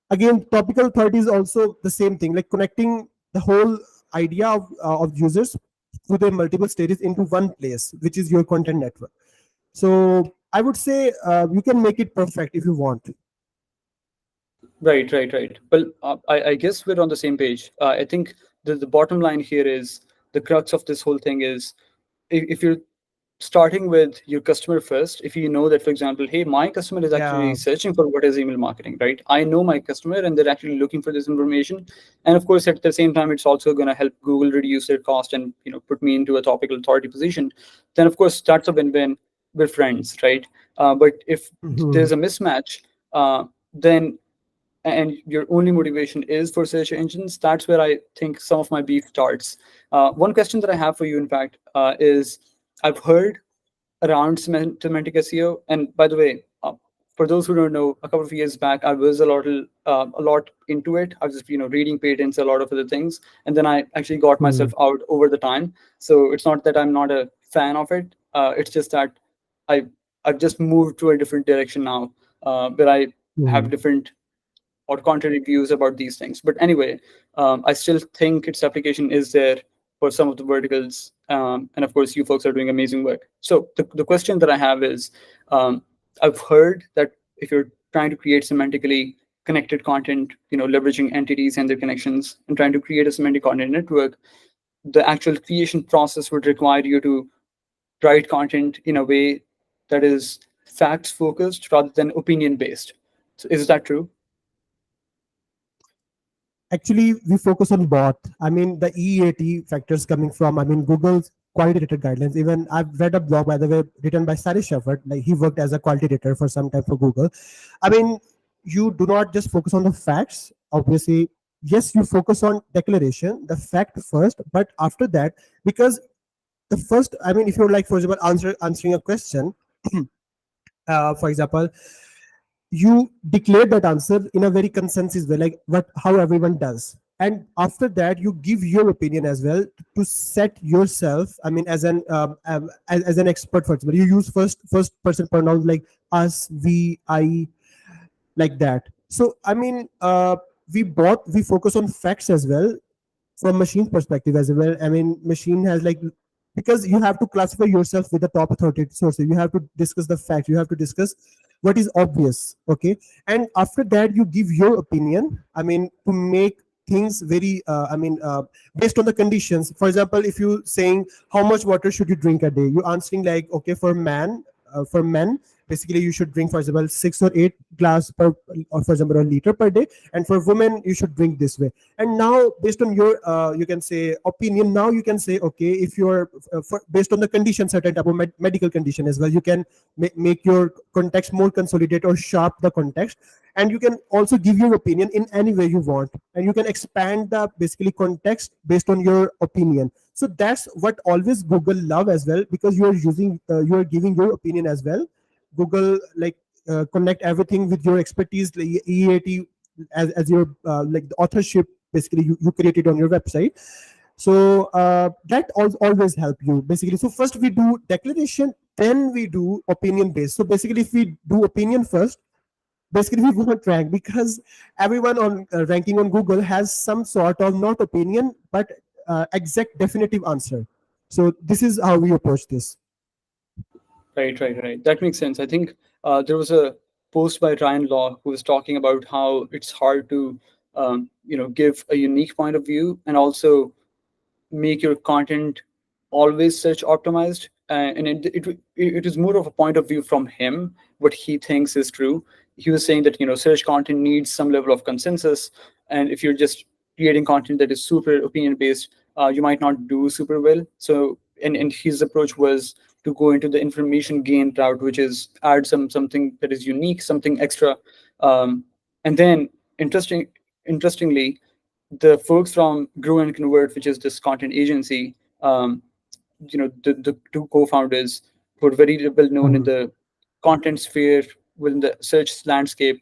again, topical authority is also the same thing, like connecting the whole idea of users through their multiple stages into one place, which is your content network. So I would say, you can make it perfect if you want. Right. Well, I guess we're on the same page. I think the bottom line here is the crux of this whole thing is, if you're starting with your customer first, if you know that, for example, hey, my customer is actually Yeah. searching for what is email marketing, right? I know my customer and they're actually looking for this information. And of course, at the same time, it's also going to help Google reduce their cost and put me into a topical authority position. Then of course, that's a win-win. We're friends, right? But if Mhm. there's a mismatch, then and your only motivation is for search engines, that's where I think some of my beef starts. One question that I have for you, in fact, is, I've heard around semantic SEO. And by the way, for those who don't know, a couple of years back, I was a lot into it. I was just reading patents, a lot of other things, and then I actually got myself Mhm. out over the time. So it's not that I'm not a fan of it. It's just that I I've just moved to a different direction now, where I have Mhm. different or contrary views about these things. But anyway, I still think its application is there for some of the verticals. And of course, you folks are doing amazing work. So the question that I have is, I've heard that if you're trying to create semantically connected content, leveraging entities and their connections and trying to create a semantic content network, the actual creation process would require you to write content in a way that is facts focused rather than opinion based. So is that true? Actually, we focus on both. I mean, the EAT factors coming from, I mean, Google's quality rated guidelines. Even I've read a blog, by the way, written by Sari Shepard. Like, he worked as a quality rater for some time for Google. I mean, you do not just focus on the facts. Obviously, yes, you focus on declaration, the fact first, but after that, because the first, I mean, if you're like, for example, answering a question, for example, you declare that answer in a very consensus way, like what how everyone does. and after that you give your opinion as well to set yourself, I mean, as an expert. For example, you use first person pronouns like us, we, I, like that. So I mean, we focus on facts as well from machine perspective as well. I mean, machine has like, because you have to classify yourself with the top authoritative sources. You have to discuss the facts. You have to discuss what is obvious. Okay, and after that you give your opinion. I mean, to make things very. Based on the conditions. For example, if you saying how much water should you drink a day, you answering like, okay, for men, basically you should drink, for example, 6 or 8 glass per, or for example, a liter per day, and for women you should drink this way. And now based on your you can say opinion, now you can say, okay, if you're based on the condition, certain type of medical condition as well, you can make your context more consolidated or sharp the context, and you can also give your opinion in any way you want, and you can expand the basically context based on your opinion. So that's what always Google love as well, because you are using you are giving your opinion as well. Google like connect everything with your expertise, like EAT, as your like the authorship basically you created on your website. So that always help you basically. So first we do declaration, then we do opinion based. So basically if we do opinion first, basically we won't rank, because everyone on ranking on Google has some sort of not opinion but exact definitive answer. So this is how we approach this. Right. That makes sense. I think there was a post by Ryan Law who was talking about how it's hard to, give a unique point of view and also make your content always search optimized. And it is more of a point of view from him, what he thinks is true. He was saying that, search content needs some level of consensus, and if you're just creating content that is super opinion based, you might not do super well. So, and his approach was to go into the information gain route, which is add something that is unique, something extra. And then interestingly, the folks from Grow and Convert, which is this content agency, the two co-founders who are very well known in Mhm. the content sphere within the search landscape,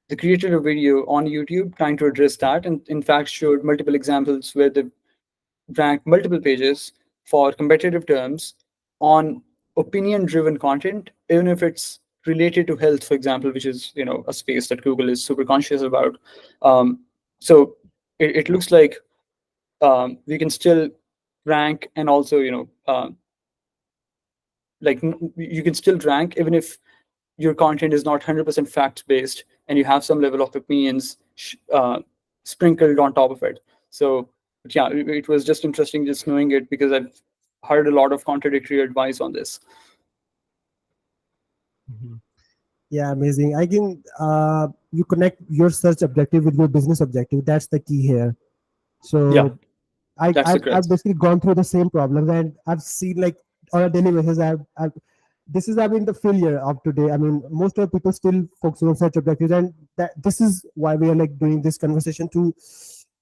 they created a video on YouTube trying to address that, and in fact showed multiple examples where they ranked multiple pages for competitive terms on opinion-driven content, even if it's related to health, for example, which is a space that Google is super conscious about. So it looks like we can still rank, and also you can still rank even if your content is not 100% fact based and you have some level of opinions sprinkled on top of it. So but yeah, it was just interesting just knowing it, because I've heard a lot of contradictory advice on this. Mhm. Yeah, amazing. I can you connect your search objective with your business objective. That's the key here. Yeah, So that's the I've crux. basically gone through the same problems, and I've seen like on a daily basis. This is, I mean, the failure of today. I mean, most of the people still focus on search objectives, and that this is why we are like doing this conversation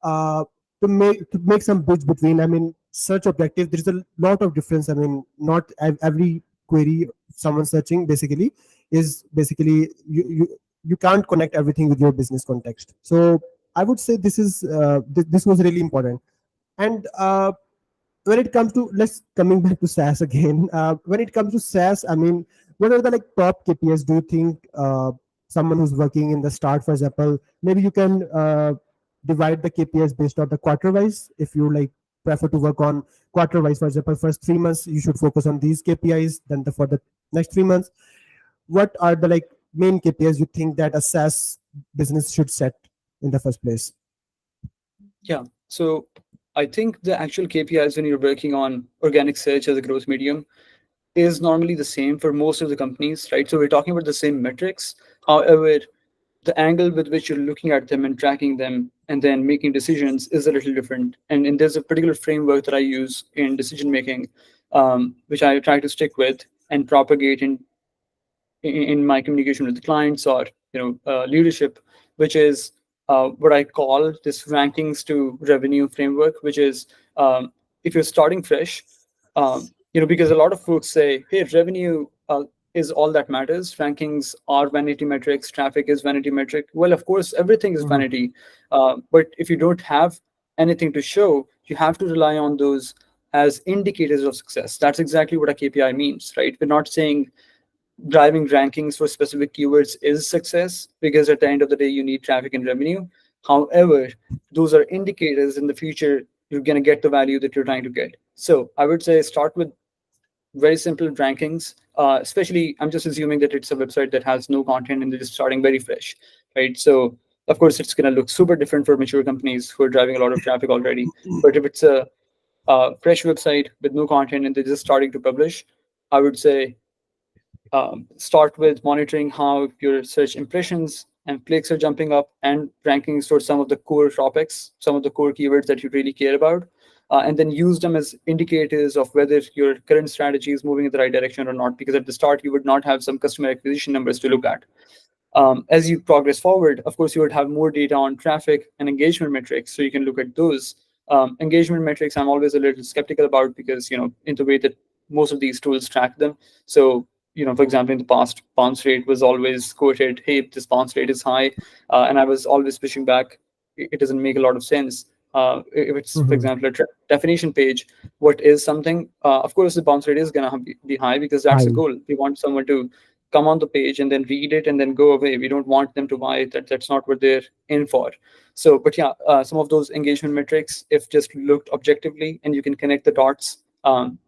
uh to make some bridge between. I mean, search objective. There's a lot of difference. I mean, not every query someone searching basically is basically you can't connect everything with your business context. So I would say this is this was really important. And when it comes to, let's coming back to SaaS again. When it comes to SaaS, I mean, what are the like top KPIs? Do you think someone who's working in the start, for example, maybe you can divide the KPIs based on the quarter wise. If you like prefer to work on quarter wise, for example, first 3 months you should focus on these KPIs. Then for the next 3 months, what are the like main KPIs you think that a SaaS business should set in the first place? Yeah. So I think the actual KPIs when you're working on organic search as a growth medium is normally the same for most of the companies, right? So we're talking about the same metrics. However, the angle with which you're looking at them and tracking them and then making decisions is a little different. And there's a particular framework that I use in decision making, which I try to stick with and propagate in my communication with the clients or leadership, which is what I call this rankings to revenue framework, which is if you're starting fresh, because a lot of folks say, hey, revenue is all that matters. Rankings are vanity metrics, traffic is vanity metric. Well, of course, everything is Mhm. vanity. But if you don't have anything to show, you have to rely on those as indicators of success. That's exactly what a KPI means, right? We're not saying driving rankings for specific keywords is success, because at the end of the day, you need traffic and revenue. However, those are indicators. In the future, you're going to get the value that you're trying to get. So I would say start with very simple rankings. Especially, I'm just assuming that it's a website that has no content and they're just starting very fresh, right? So of course, it's going to look super different for mature companies who are driving a lot of traffic already. But if it's a fresh website with no content and they're just starting to publish, I would say start with monitoring how your search impressions and clicks are jumping up, and rankings for some of the core topics, some of the core keywords that you really care about, and then use them as indicators of whether your current strategy is moving in the right direction or not. Because at the start, you would not have some customer acquisition numbers to look at. As you progress forward, of course, you would have more data on traffic and engagement metrics, so you can look at those. Engagement metrics, I'm always a little skeptical about, because in the way that most of these tools track them. So, for example, in the past, bounce rate was always quoted, "Hey, this bounce rate is high," and I was always pushing back. It doesn't make a lot of sense. If it's, for Mhm. example, a definition page, what is something? Of course, the bounce rate is gonna be high, because that's the Hi. goal. We want someone to come on the page and then read it and then go away. We don't want them to buy it. That's not what they're in for. So, but yeah, some of those engagement metrics, if just looked objectively and you can connect the dots on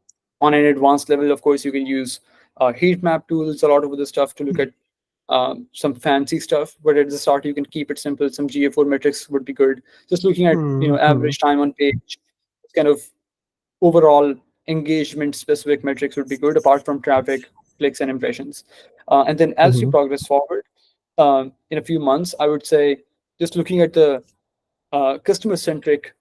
an advanced level, of course, you can use heat map tools, a lot of other stuff to look at some fancy stuff. But at the start, you can keep it simple. Some GA4 metrics would be good. Just looking at Mhm. average time on page, kind of overall engagement specific metrics would be good, apart from traffic, clicks, and impressions. And then as you Mhm. progress forward, in a few months, I would say just looking at the customer centric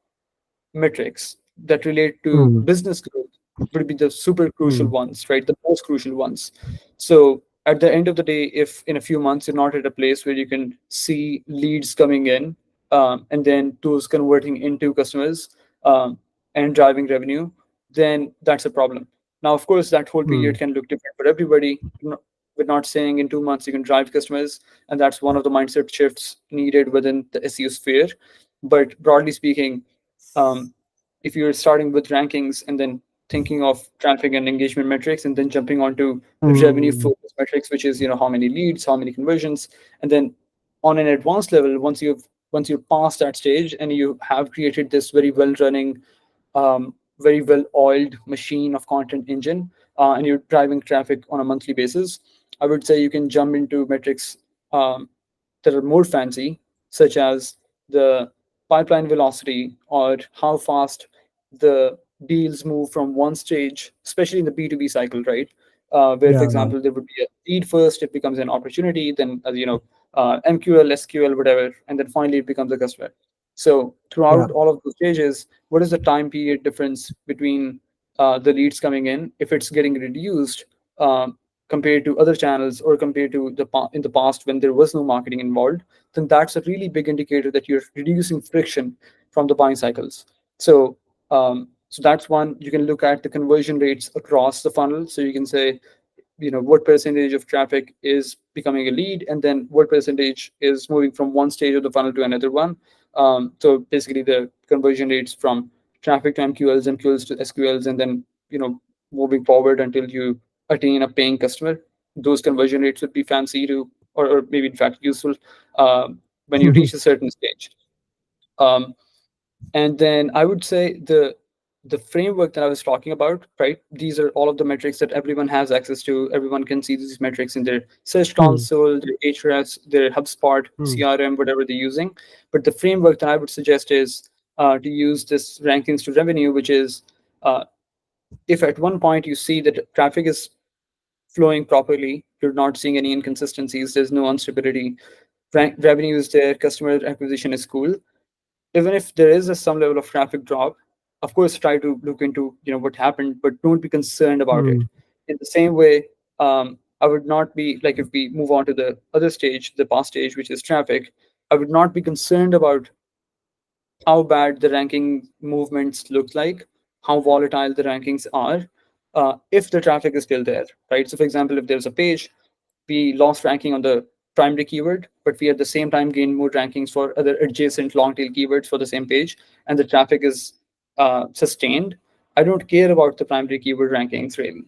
metrics that relate to Mhm. business growth would be the super crucial Mhm. ones, right? The most crucial ones. So at the end of the day, if in a few months you're not at a place where you can see leads coming in, and then those converting into customers, and driving revenue, then that's a problem. Now, of course, that whole period Mhm. can look different for everybody. We're not saying in 2 months you can drive customers, and that's one of the mindset shifts needed within the SEO sphere. But broadly speaking, um, if you're starting with rankings and then thinking of traffic and engagement metrics, and then jumping onto revenue Mhm. focus metrics, which is how many leads, how many conversions, and then on an advanced level, once you're past that stage and you have created this very well running, very well oiled machine of content engine, and you're driving traffic on a monthly basis, I would say you can jump into metrics um, that are more fancy, such as the pipeline velocity, or how fast the deals move from one stage, especially in the B2B cycle, right? Where, for Yeah. example, there would be a lead first, it becomes an opportunity, then, MQL, SQL, whatever, and then finally it becomes a customer. So Yeah. throughout all of those stages, what is the time period difference between the leads coming in? If it's getting reduced, um, compared to other channels, or compared to in the past when there was no marketing involved, then that's a really big indicator that you're reducing friction from the buying cycles. So that's one. You can look at the conversion rates across the funnel. So you can say, what percentage of traffic is becoming a lead, and then what percentage is moving from one stage of the funnel to another one. So basically, the conversion rates from traffic to MQLs, MQLs to SQLs, and then moving forward until you attain a paying customer. Those conversion rates would be fancy to, or maybe in fact useful, when you reach a certain stage. Um, and then I would say the framework that I was talking about, right? These are all of the metrics that everyone has access to. Everyone can see these metrics in their Search Mhm. Console, their Ahrefs, their HubSpot, Mhm. CRM, whatever they're using. But the framework that I would suggest is to use this rankings to revenue, which is, uh, if at one point you see that traffic is flowing properly, you're not seeing any inconsistencies, there's no instability, revenue is there, customer acquisition is cool. Even if there is some level of traffic drop, of course try to look into what happened, but don't be concerned about it. Mhm. In the same way, I would not be like, if we move on to the other stage, the past stage, which is traffic, I would not be concerned about how bad the ranking movements look like, how volatile the rankings are. if the traffic is still there, right? So for example, if there's a page, we lost ranking on the primary keyword, but we at the same time gained more rankings for other adjacent long tail keywords for the same page, and the traffic is sustained. I don't care about the primary keyword rankings really,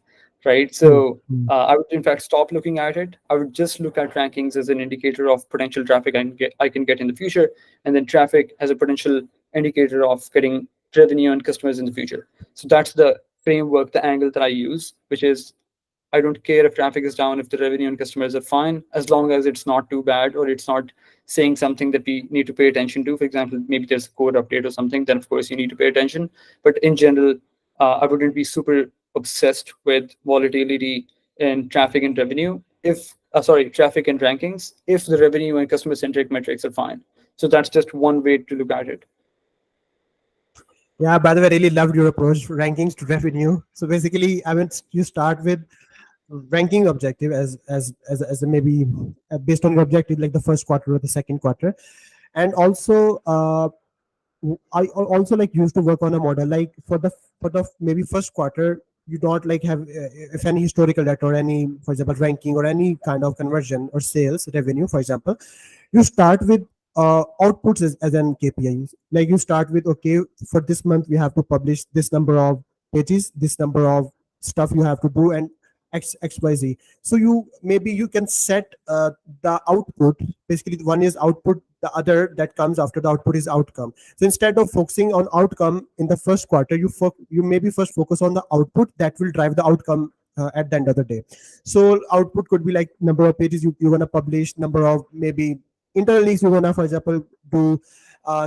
right? Hmm. So Hmm. I would in fact stop looking at it. I would just look at rankings as an indicator of potential traffic I can get in the future, and then traffic as a potential indicator of getting revenue and customers in the future. So that's the framework, the angle that I use, which is I don't care if traffic is down, if the revenue and customers are fine, as long as it's not too bad or it's not saying something that we need to pay attention to. For example, maybe there's a code update or something, then of course you need to pay attention. But in general, I wouldn't be super obsessed with volatility in traffic and revenue if, sorry, traffic and rankings, if the revenue and customer centric metrics are fine. So that's just one way to look at it. Yeah, by the way, I really loved your approach rankings to revenue. So basically, I mean, you start with ranking objective as a maybe based on your objective, like the first quarter or the second quarter, and also also like used to work on a model like for the maybe first quarter you don't like have if any historical data or any, for example, ranking or any kind of conversion or sales revenue, for example, you start with outputs as an KPIs. Like you start with, okay, for this month we have to publish this number of pages, this number of stuff you have to do, and XYZ. So you maybe you can set the output. Basically, one is output, the other that comes after the output is outcome. So instead of focusing on outcome in the first quarter, you maybe first focus on the output that will drive the outcome at the end of the day. So output could be like number of pages you're gonna publish, number of maybe internally you're gonna, for example, do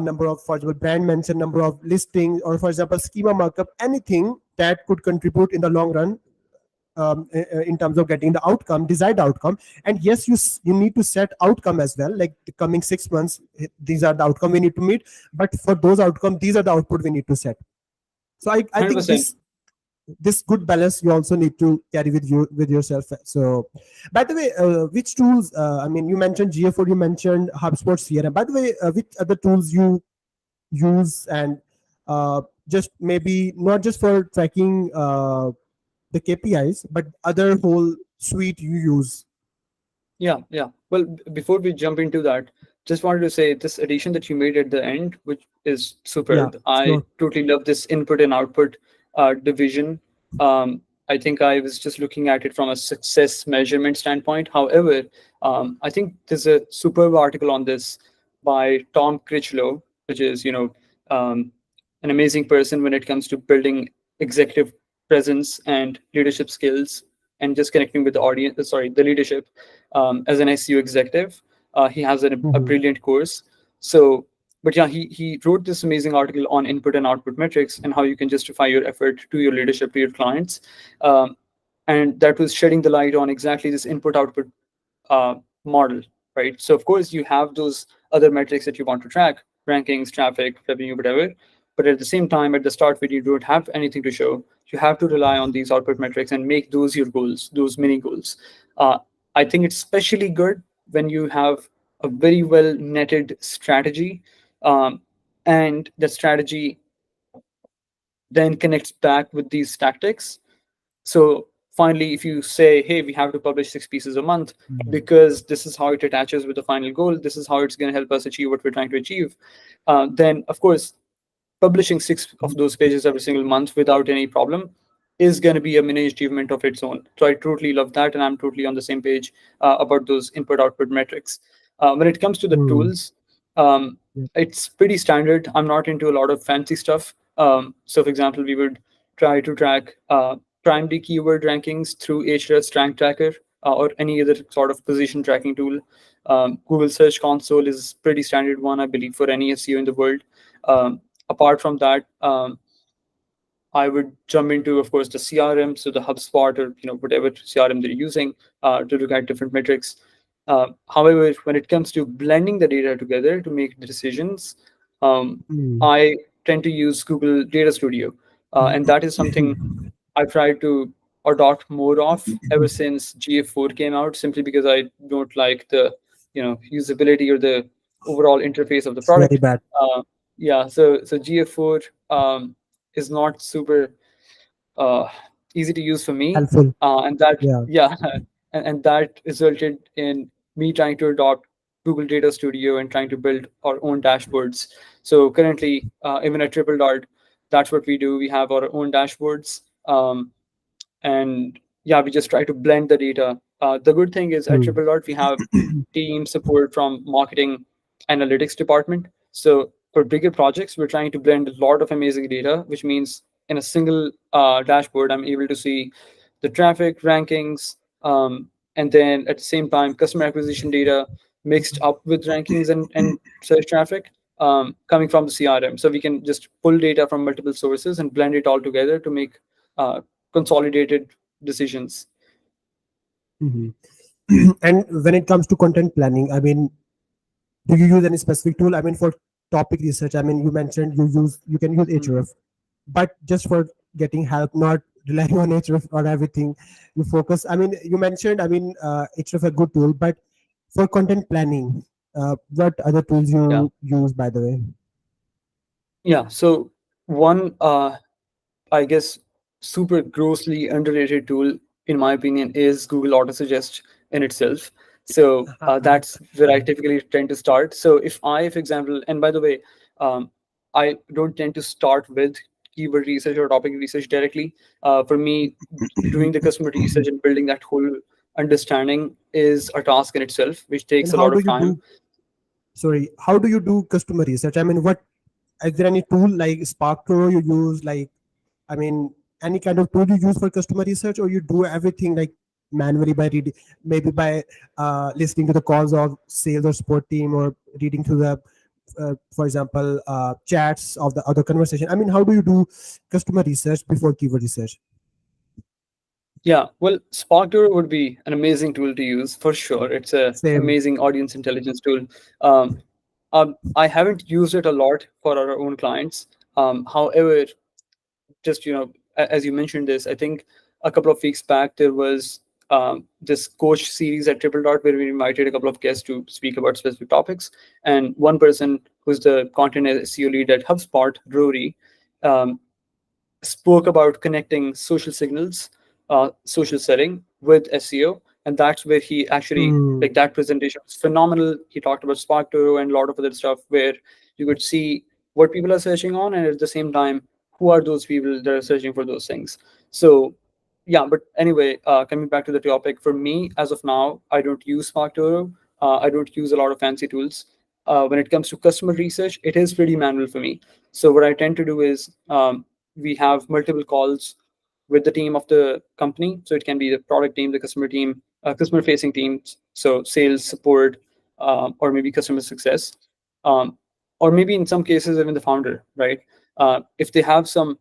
number of, for example, brand mention, number of listings, or for example, schema markup, anything that could contribute in the long run in terms of getting the outcome, desired outcome. And yes, you need to set outcome as well, like the coming 6 months, these are the outcome we need to meet, but for those outcome, these are the output we need to set. So I think 100%. this good balance you also need to carry with you with yourself. So by the way, which tools, I mean, you mentioned GA4, you mentioned HubSpot CRM. By the way, which other tools you use, and just maybe not just for tracking the KPIs, but other whole suite you use? Yeah, yeah. Well, before we jump into that, just wanted to say this addition that you made at the end, which is Yeah, superb. I sure. totally love this input and output division. I think I was just looking at it from a success measurement standpoint. However, I think there's a superb article on this by Tom Critchlow, which is, um, an amazing person when it comes to building executive presence and leadership skills and just connecting with the audience, sorry, the leadership as an SEO executive. He has a Mhm. brilliant course. So, but yeah, he wrote this amazing article on input and output metrics and how you can justify your effort to your leadership, to your clients. Um, and that was shedding the light on exactly this input output model, right? So of course you have those other metrics that you want to track, rankings, traffic, revenue, whatever. But at the same time, at the start, when you don't have anything to show, you have to rely on these output metrics and make those your goals, those mini goals. Uh, I think it's especially good when you have a very well netted strategy, um, and the strategy then connects back with these tactics. So finally, if you say, hey, we have to publish 6 pieces a month because this is how it attaches with the final goal, this is how it's going to help us achieve what we're trying to achieve, then of course, publishing 6 of those pages every single month without any problem is going to be a mini achievement of its own. So I totally love that, and I'm totally on the same page about those input output metrics. When it comes to the Hmm. tools, um, Yeah. it's pretty standard. I'm not into a lot of fancy stuff. So, for example, we would try to track primary keyword rankings through Ahrefs Rank Tracker or any other sort of position tracking tool. Google Search Console is pretty standard one, I believe, for any SEO in the world. Apart from that, I would jump into, of course, the CRM, so the HubSpot or whatever CRM they're using to look at different metrics. However, when it comes to blending the data together to make the decisions, Hmm. I tend to use Google Data Studio, and that is something I've tried to adopt more of ever since GA4 came out, simply because I don't like the usability or the overall interface of the It's very product. bad. Uh, yeah, so GA4 is not super uh, easy to use for me, Helpful. and that Yeah. yeah, and that resulted in me trying to adopt Google Data Studio and trying to build our own dashboards. So currently, even at Triple Dart, that's what we do. We have our own dashboards, and yeah, we just try to blend the data. The good thing is at Hmm. Triple Dot we have team support from marketing analytics department. So for bigger projects, we're trying to blend a lot of amazing data, which means in a single dashboard, I'm able to see the traffic rankings, and then at the same time, customer acquisition data mixed up with rankings and search traffic coming from the CRM. So we can just pull data from multiple sources and blend it all together to make uh, consolidated decisions. Mhm. And when it comes to content planning, I mean, do you use any specific tool? I mean, for topic research, I mean, you mentioned you can use Mhm. Ahrefs, but just for getting help, not relying on Ahrefs or everything. You focus. I mean, you mentioned. I mean, Ahrefs a good tool, but for content planning, what other tools Yeah. you use? By the way. Yeah. So one, I guess, super grossly underrated tool, in my opinion, is Google Autosuggest in itself. So that's where I typically tend to start. So if I, for example, and by the way, um, I don't tend to start with keyword research or topic research directly. For me, doing the customer research and building that whole understanding is a task in itself, which And takes a how lot do of you time. do? Sorry, how do you do customer research? I mean, what is there any tool like Spark Pro you use? Like, I mean, any kind of tool you use for customer research, or you do everything like manually by reading, maybe by listening to the calls of sales or support team, or reading through the, for example, chats of the other conversation. I mean, how do you do customer research before keyword research? Yeah, well, SparkToro would be an amazing tool to use for sure. It's a Same. amazing audience intelligence tool. Um, I haven't used it a lot for our own clients. However, just as you mentioned this, I think a couple of weeks back there was this coach series at Triple Dot where we invited a couple of guests to speak about specific topics, and one person who's the content SEO lead at HubSpot, Rory, um, spoke about connecting social signals, social setting with SEO, and that's where he actually, Hmm. like, that presentation was phenomenal. He talked about SparkToro and a lot of other stuff where you could see what people are searching on, and at the same time, who are those people that are searching for those things. So, yeah. But anyway, coming back to the topic, for me, as of now, I don't use SparkToro. I don't use a lot of fancy tools. When it comes to customer research, it is pretty manual for me. So what I tend to do is we have multiple calls with the team of the company. So it can be the product team, the customer team, customer facing teams. So sales, support, or maybe customer success, um, or maybe in some cases even the founder, right? If they have some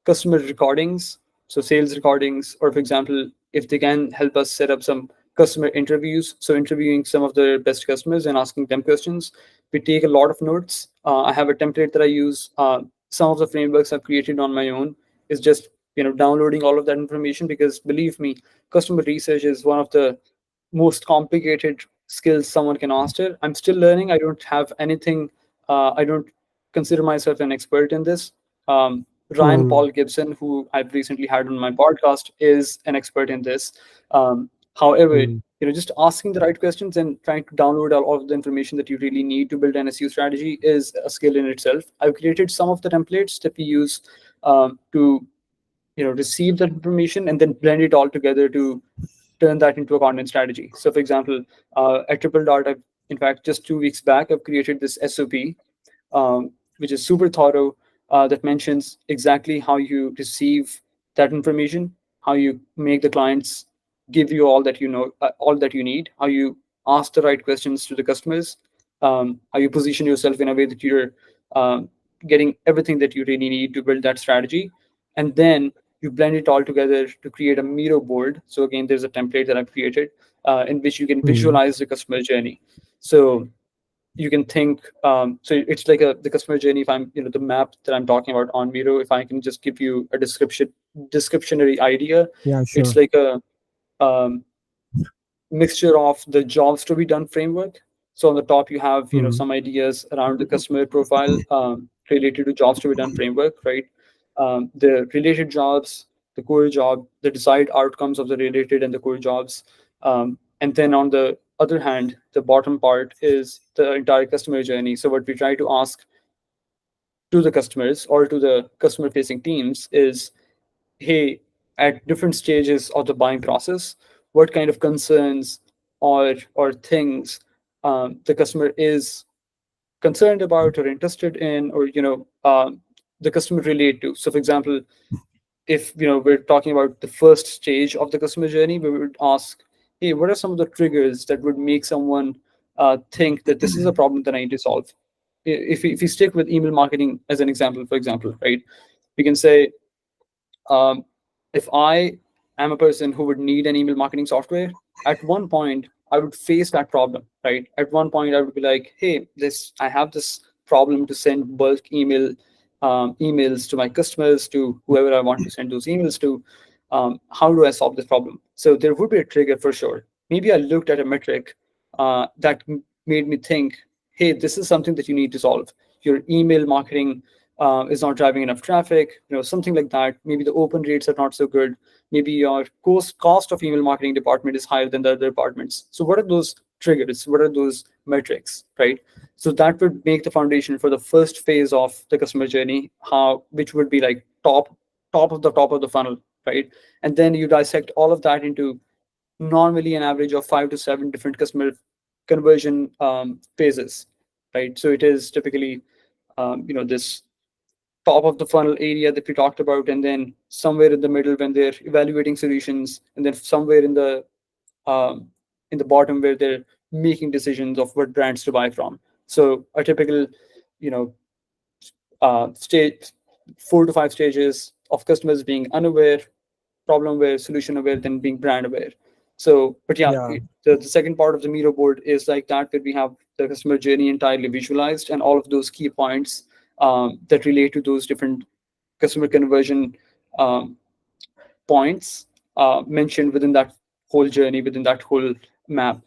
customer recordings, so sales recordings, or for example, if they can help us set up some customer interviews, so interviewing some of the best customers and asking them questions, we take a lot of notes. I have a template that I use. Some of the frameworks I've created on my own is just downloading all of that information, because believe me, customer research is one of the most complicated skills someone can master. I'm still learning. I don't have anything. I don't consider myself an expert in this. Ryan Hmm. Paul Gibson, who I've recently had on my podcast, is an expert in this. However, Hmm. just asking the right questions and trying to download all of the information that you really need to build an SEO strategy is a skill in itself. I've created some of the templates that we use to receive that information and then blend it all together to turn that into a content strategy. So for example, at Triple Dot, I've, in fact, just 2 weeks back, I've created this SOP, which is super thorough, that mentions exactly how you receive that information, how you make the clients give you all that all that you need, how you ask the right questions to the customers, how you position yourself in a way that you're um, getting everything that you really need to build that strategy, and then you blend it all together to create a Miro board. So again, there's a template that I've created in which you can Hmm. visualize the customer journey. So you can think, so it's like the customer journey. If I'm, the map that I'm talking about on Miro, if I can just give you a descriptionary idea, Yeah, it's sure. like a um, mixture of the jobs to be done framework. So on the top, you have Hmm. some ideas around the customer profile related to jobs to be done framework, right? The related jobs, the core job, the desired outcomes of the related and the core jobs. And then on the other hand, the bottom part is the entire customer journey. So what we try to ask to the customers or to the customer facing teams is, hey, at different stages of the buying process, what kind of concerns or things the customer is concerned about or interested in, or the customer relate to. So for example, if we're talking about the first stage of the customer journey, we would ask, hey, what are some of the triggers that would make someone think that this is a problem that I need to solve? If we stick with email marketing as an example, for example, right, we can say, um, if I am a person who would need an email marketing software, at one point I would face that problem, right? At one point I would be like, hey, I have this problem to send bulk emails to my customers, to whoever I want to send those emails to. How do I solve this problem? So there would be a trigger for sure. Maybe I looked at a metric that made me think, hey, this is something that you need to solve. Your email marketing is not driving enough traffic, something like that. Maybe the open rates are not so good. Maybe your cost of email marketing department is higher than the other departments. So what are those triggers? What are those metrics, right? So that would make the foundation for the first phase of the customer journey, which would be like top of the funnel, right? And then you dissect all of that into normally an average of 5 to 7 different customer conversion phases, right? So it is typically this top of the funnel area that we talked about, and then somewhere in the middle when they're evaluating solutions, and then somewhere um, in the bottom where they're making decisions of what brands to buy from. So a typical, you know, stage, 4 to 5 stages of customers being unaware, problem aware, solution aware, then being brand aware. So, but yeah, Yeah. the second part of the Miro board is like that, where we have the customer journey entirely visualized and all of those key points that relate to those different customer conversion um, points mentioned within that whole journey, within that whole map.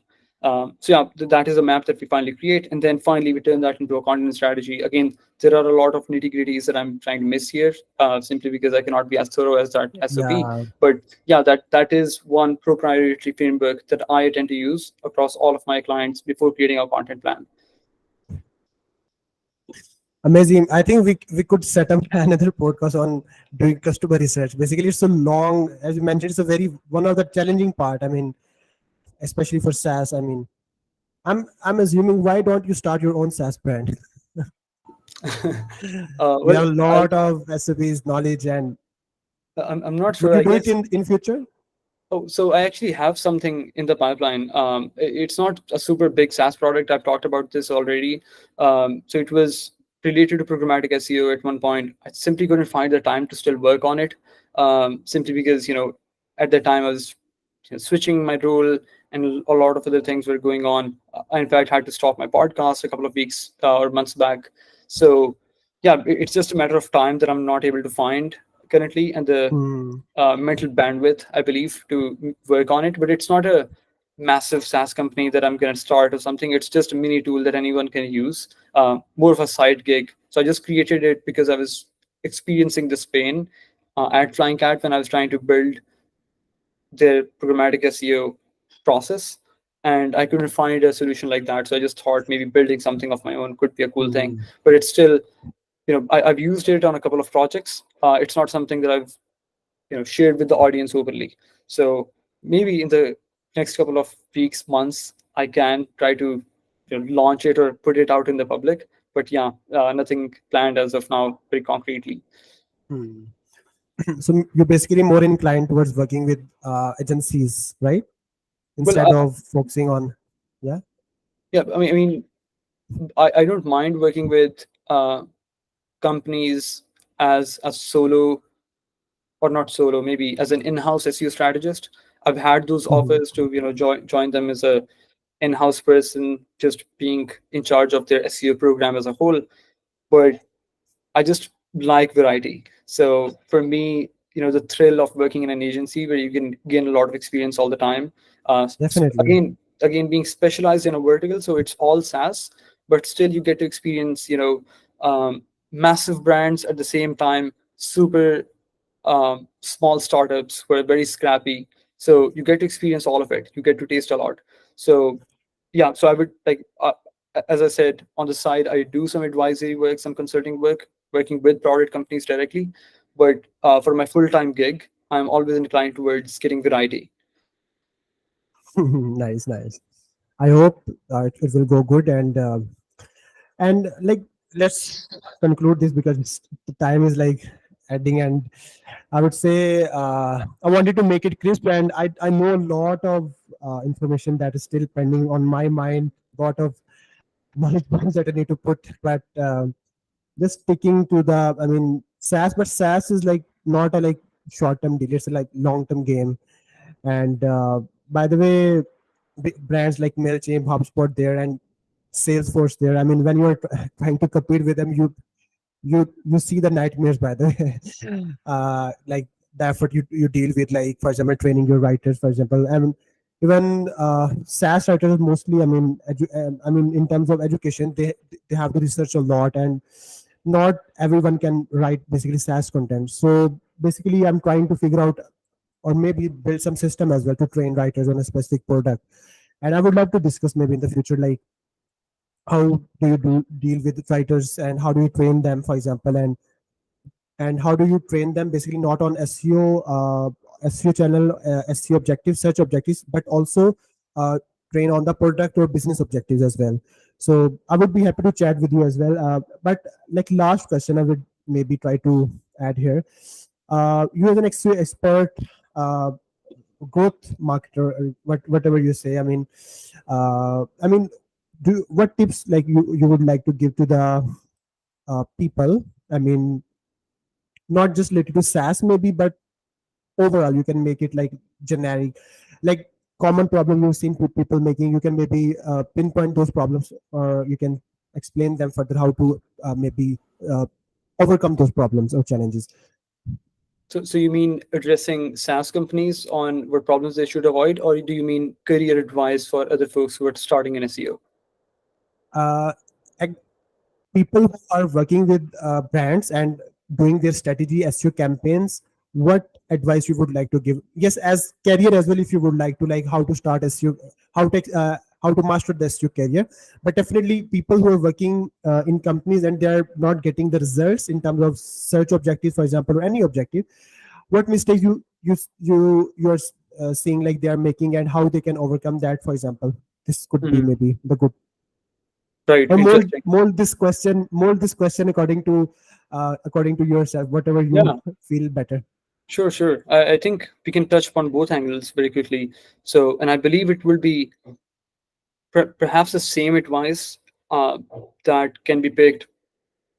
So yeah, that is a map that we finally create, and then finally we turn that into a content strategy. Again, there are a lot of nitty-gritties that I'm trying to miss here, simply because I cannot be as thorough as that SOP. Yeah. But yeah, that is one proprietary framework that I tend to use across all of my clients before creating a content plan. Amazing. I think we could set up another podcast on doing customer research. Basically, it's so long. As you mentioned, it's a very one of the challenging part. I mean, especially for SaaS. I mean, I'm assuming, why don't you start your own SaaS brand? You have Well, a lot of SOPs, knowledge, and I'm not would sure. you I do it guess. in future? Oh, so I actually have something in the pipeline. It's not a super big SaaS product. I've talked about this already. So it was related to programmatic SEO at one point. I simply couldn't find the time to still work on it, simply because at that time I was switching my role and a lot of other things were going on. I, in fact, had to stop my podcast a couple of weeks or months back. So yeah, it's just a matter of time that I'm not able to find currently, and the Hmm. mental bandwidth, I believe, to work on it. But it's not a massive SaaS company that I'm going to start or something. It's just a mini tool that anyone can use, more of a side gig. So I just created it because I was experiencing this pain at Flying Cat when I was trying to build their programmatic SEO process. And I couldn't find a solution like that. So I just thought maybe building something of my own could be a cool thing. Hmm. But it's still, I've used it on a couple of projects. It's not something that I've shared with the audience openly. So maybe in the next couple of weeks, months, I can try to launch it or put it out in the public. But yeah, nothing planned as of now, very concretely. Hmm. So you're basically more inclined towards working with agencies, right? Well, Instead of focusing on, yeah. yeah, I don't mind working with companies as a solo, or not solo, maybe as an in-house SEO strategist. I've had those Mhm. offers to join them as a in-house person, just being in charge of their SEO program as a whole. But I just like variety. So for me, the thrill of working in an agency where you can gain a lot of experience all the time. Definitely. Again, being specialized in a vertical, so it's all SaaS, but still you get to experience, massive brands at the same time, super small startups who are very scrappy. So you get to experience all of it. You get to taste a lot. So yeah, so I would like, as I said, on the side, I do some advisory work, some consulting work, working with product companies directly. But for my full-time gig, I'm always inclined towards getting variety. Nice, nice. I hope it will go good, and like, let's conclude this because the time is like ending, and I would say I wanted to make it crisp, and I know a lot of information that is still pending on my mind, lot of knowledge points that I need to put, but just sticking to the, I mean, SaaS, but SaaS is like not a like short term deal, it's a like long term game. And by the way, brands like Mailchimp, HubSpot there, and Salesforce there. I mean, when you're trying to compete with them, you see the nightmares, by the way. Like the effort you deal with, like for example, training your writers, for example. I mean, even SaaS writers mostly. I mean, I mean, in terms of education, they have to research a lot, and not everyone can write basically SaaS content. So basically, I'm trying to figure out, or maybe build some system as well to train writers on a specific product. And I would love to discuss maybe in the future, like how do you deal with writers, and how do you train them, for example, and how do you train them basically not on SEO channel, SEO objectives, search objectives, but also uh, train on the product or business objectives as well. So I would be happy to chat with you as well. But like last question, I would maybe try to add here. You as an SEO expert, uh, growth marketer, whatever you say. I mean, do what tips like you would like to give to the people? I mean, not just related to SaaS maybe, but overall you can make it like generic, like common problem you've seen people making. You can maybe pinpoint those problems, or you can explain them further how to maybe uh, overcome those problems or challenges. So you mean addressing SaaS companies on what problems they should avoid, or do you mean career advice for other folks who are starting in SEO? uh, ag- People who are working with brands and doing their strategy SEO campaigns, what advice you would like to give? Yes, as career as well, if you would like to, like how to start SEO, how to master the SEO career. But definitely people who are working in companies and they are not getting the results in terms of search objectives, for example, or any objective, what mistakes you are seeing like they are making, and how they can overcome that, for example. This could be Mhm. maybe the good, Right, or interesting. mold this question according to yourself, whatever you Yeah, feel better. sure, sure. I think we can touch upon both angles very quickly. So, and I believe it will be perhaps the same advice that can be picked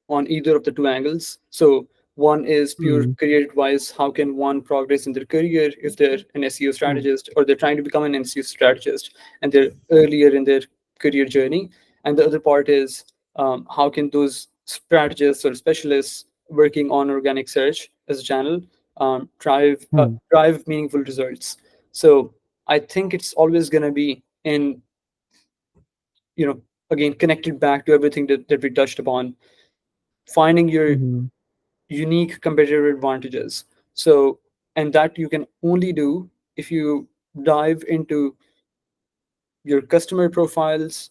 on either of the two angles. So one is pure Hmm. career advice. How can one progress in their career if they're an SEO Hmm. strategist or they're trying to become an SEO strategist and they're earlier in their career journey? And the other part is how can those strategists or specialists working on organic search as a channel Hmm. drive meaningful results? So I think it's always going to be in, you know, again, connected back to everything that we touched upon, finding your Hmm. unique competitive advantages. So, and that you can only do if you dive into your customer profiles,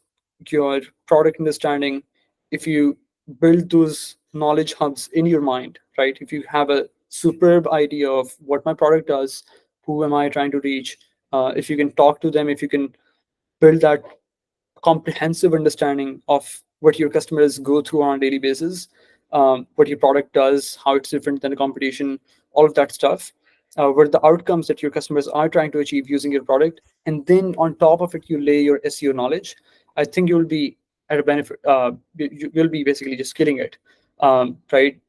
your product understanding, if you build those knowledge hubs in your mind, right? If you have a superb idea of what my product does, who am I trying to reach, if you can talk to them, if you can build that comprehensive understanding of what your customers go through on a daily basis, what your product does, how it's different than the competition, all of that stuff, what are the outcomes that your customers are trying to achieve using your product, and then on top of it, you lay your SEO knowledge. I think you'll be at a benefit. You'll be basically just killing it, right?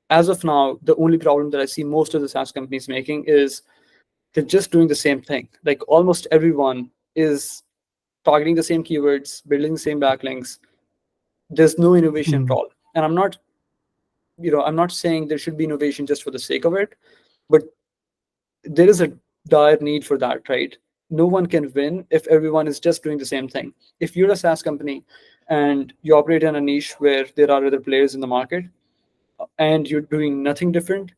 As of now, the only problem that I see most of the SaaS companies making is they're just doing the same thing. Like almost everyone is targeting the same keywords, building the same backlinks. There's no innovation at Hmm. all. And I'm not saying there should be innovation just for the sake of it, but there is a dire need for that, right? No one can win if everyone is just doing the same thing. If you're a SaaS company and you operate in a niche where there are other players in the market and you're doing nothing different,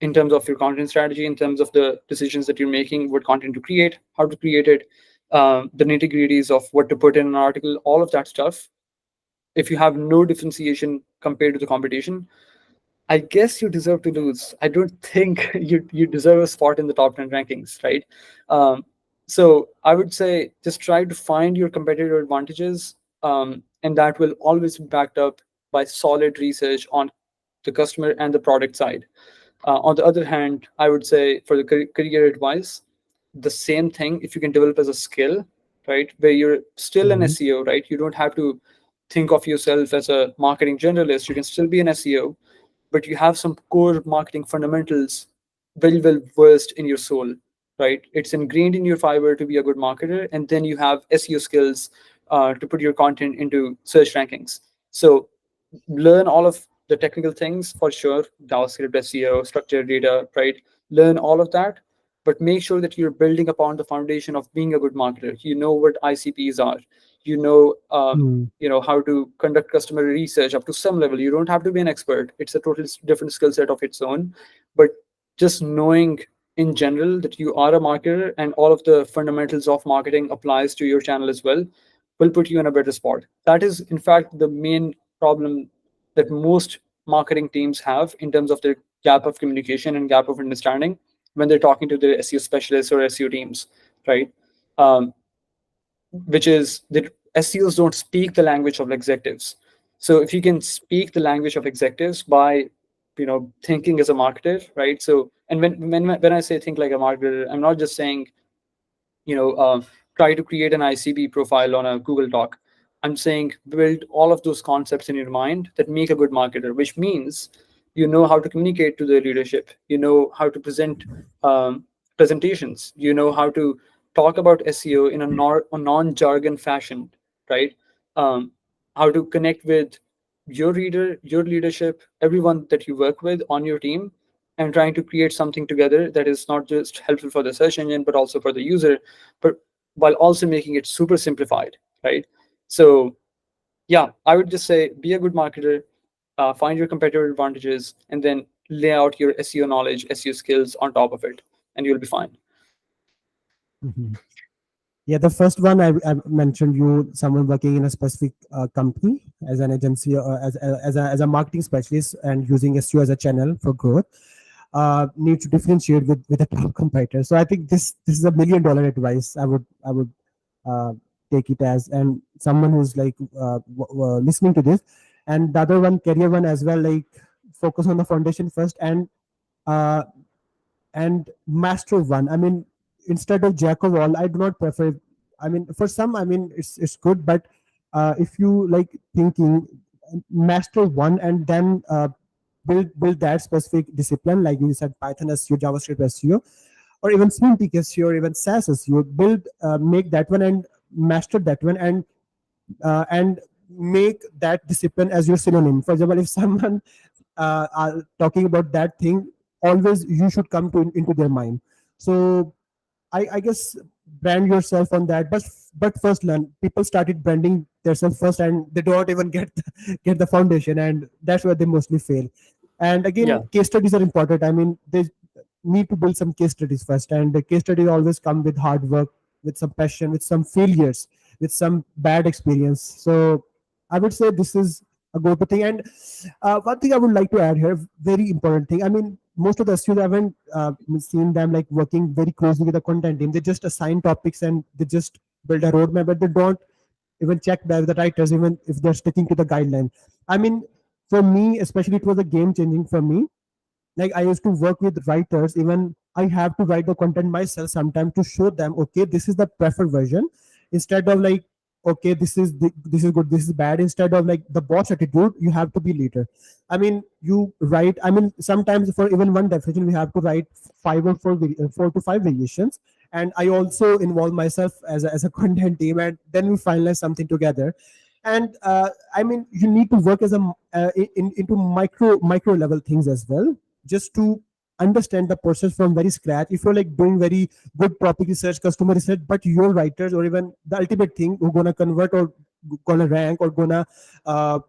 in terms of your content strategy, in terms of the decisions that you're making, what content to create, how to create it, the nitty-gritties of what to put in an article, all of that stuff. If you have no differentiation compared to the competition, I guess you deserve to lose. I don't think you deserve a spot in the top 10 rankings, right? Um, so I would say just try to find your competitive advantages, and that will always be backed up by solid research on the customer and the product side. On the other hand, I would say for the career advice, the same thing, if you can develop as a skill, right, where you're still an Mhm. SEO, right? You don't have to think of yourself as a marketing generalist. You can still be an SEO, but you have some core marketing fundamentals very well versed in your soul, right? It's ingrained in your fiber to be a good marketer, and then you have SEO skills to put your content into search rankings. So learn all of the technical things for sure, JavaScript, SEO, structured data, right? Learn all of that, but make sure that you're building upon the foundation of being a good marketer. You know what ICPs are. You know, Mm. how to conduct customer research up to some level. You don't have to be an expert. It's a totally different skill set of its own. But just knowing in general that you are a marketer and all of the fundamentals of marketing applies to your channel as well will put you in a better spot. That is, in fact, the main problem that most marketing teams have in terms of their gap of communication and gap of understanding when they're talking to their SEO specialists or SEO teams, right? Um, which is that SEOs don't speak the language of executives. So if you can speak the language of executives by, thinking as a marketer, right? So, and when I say think like a marketer, I'm not just saying you know try to create an ICB profile on a Google Doc. I'm saying build all of those concepts in your mind that make a good marketer, which means you know how to communicate to the leadership, you know how to present presentations, you know how to talk about SEO in a non-jargon fashion, right? um, how to connect with your reader, your leadership, everyone that you work with on your team, and trying to create something together that is not just helpful for the search engine but also for the user, but while also making it super simplified, right? So yeah, I would just say be a good marketer, find your competitive advantages, and then lay out your SEO knowledge, SEO skills on top of it, and you'll be fine. Mhm. Yeah, the first one I mentioned, you someone working in a specific company as an agency or as a marketing specialist and using SEO as a channel for growth, need to differentiate with a top competitor. So I think this is $1 million advice. I would uh, take it as, and someone who's like listening to this, and the other one, career one as well, like focus on the foundation first, uh, and master one. I mean, instead of jack of all, I do not prefer. I mean, for some, I mean, it's good, but if you like thinking, master one and then build that specific discipline, like you said, Python SEO, JavaScript SEO, or even Smintic SEO, or even SaaS SEO. Build, make that one and master that one, and make that discipline as your synonym. For example, if someone are talking about that thing, always you should come into their mind. So I guess brand yourself on that, but first learn. People started branding themselves first, and they don't even get the foundation, and that's where they mostly fail. And Yeah. again, case studies are important. I mean, they need to build some case studies first, and the case studies always come with hard work, with some passion, with some failures, with some bad experience. So I would say this is a go-to thing. And one thing I would like to add here, very important thing. I mean, most of the students haven't seen them like working very closely with the content team. They just assign topics and they just build a roadmap, but they don't even check by the writers, even if they're sticking to the guideline. I mean, for me, especially, it was a game changing for me. Like, I used to work with writers, even I have to write the content myself sometimes to show them, okay, this is the preferred version, instead of like, okay, this is good, this is bad, instead of like the boss attitude, you have to be leader. I mean, you write, I mean, sometimes for even one definition we have to write five or four to five variations, and I also involve myself as a content team, and then we finalize something together. And I mean, you need to work as a into micro level things as well, just to understand the process from very scratch. If you're like doing very good topic research, customer research, but your writers, or even the ultimate thing who gonna convert or gonna rank or gonna uh,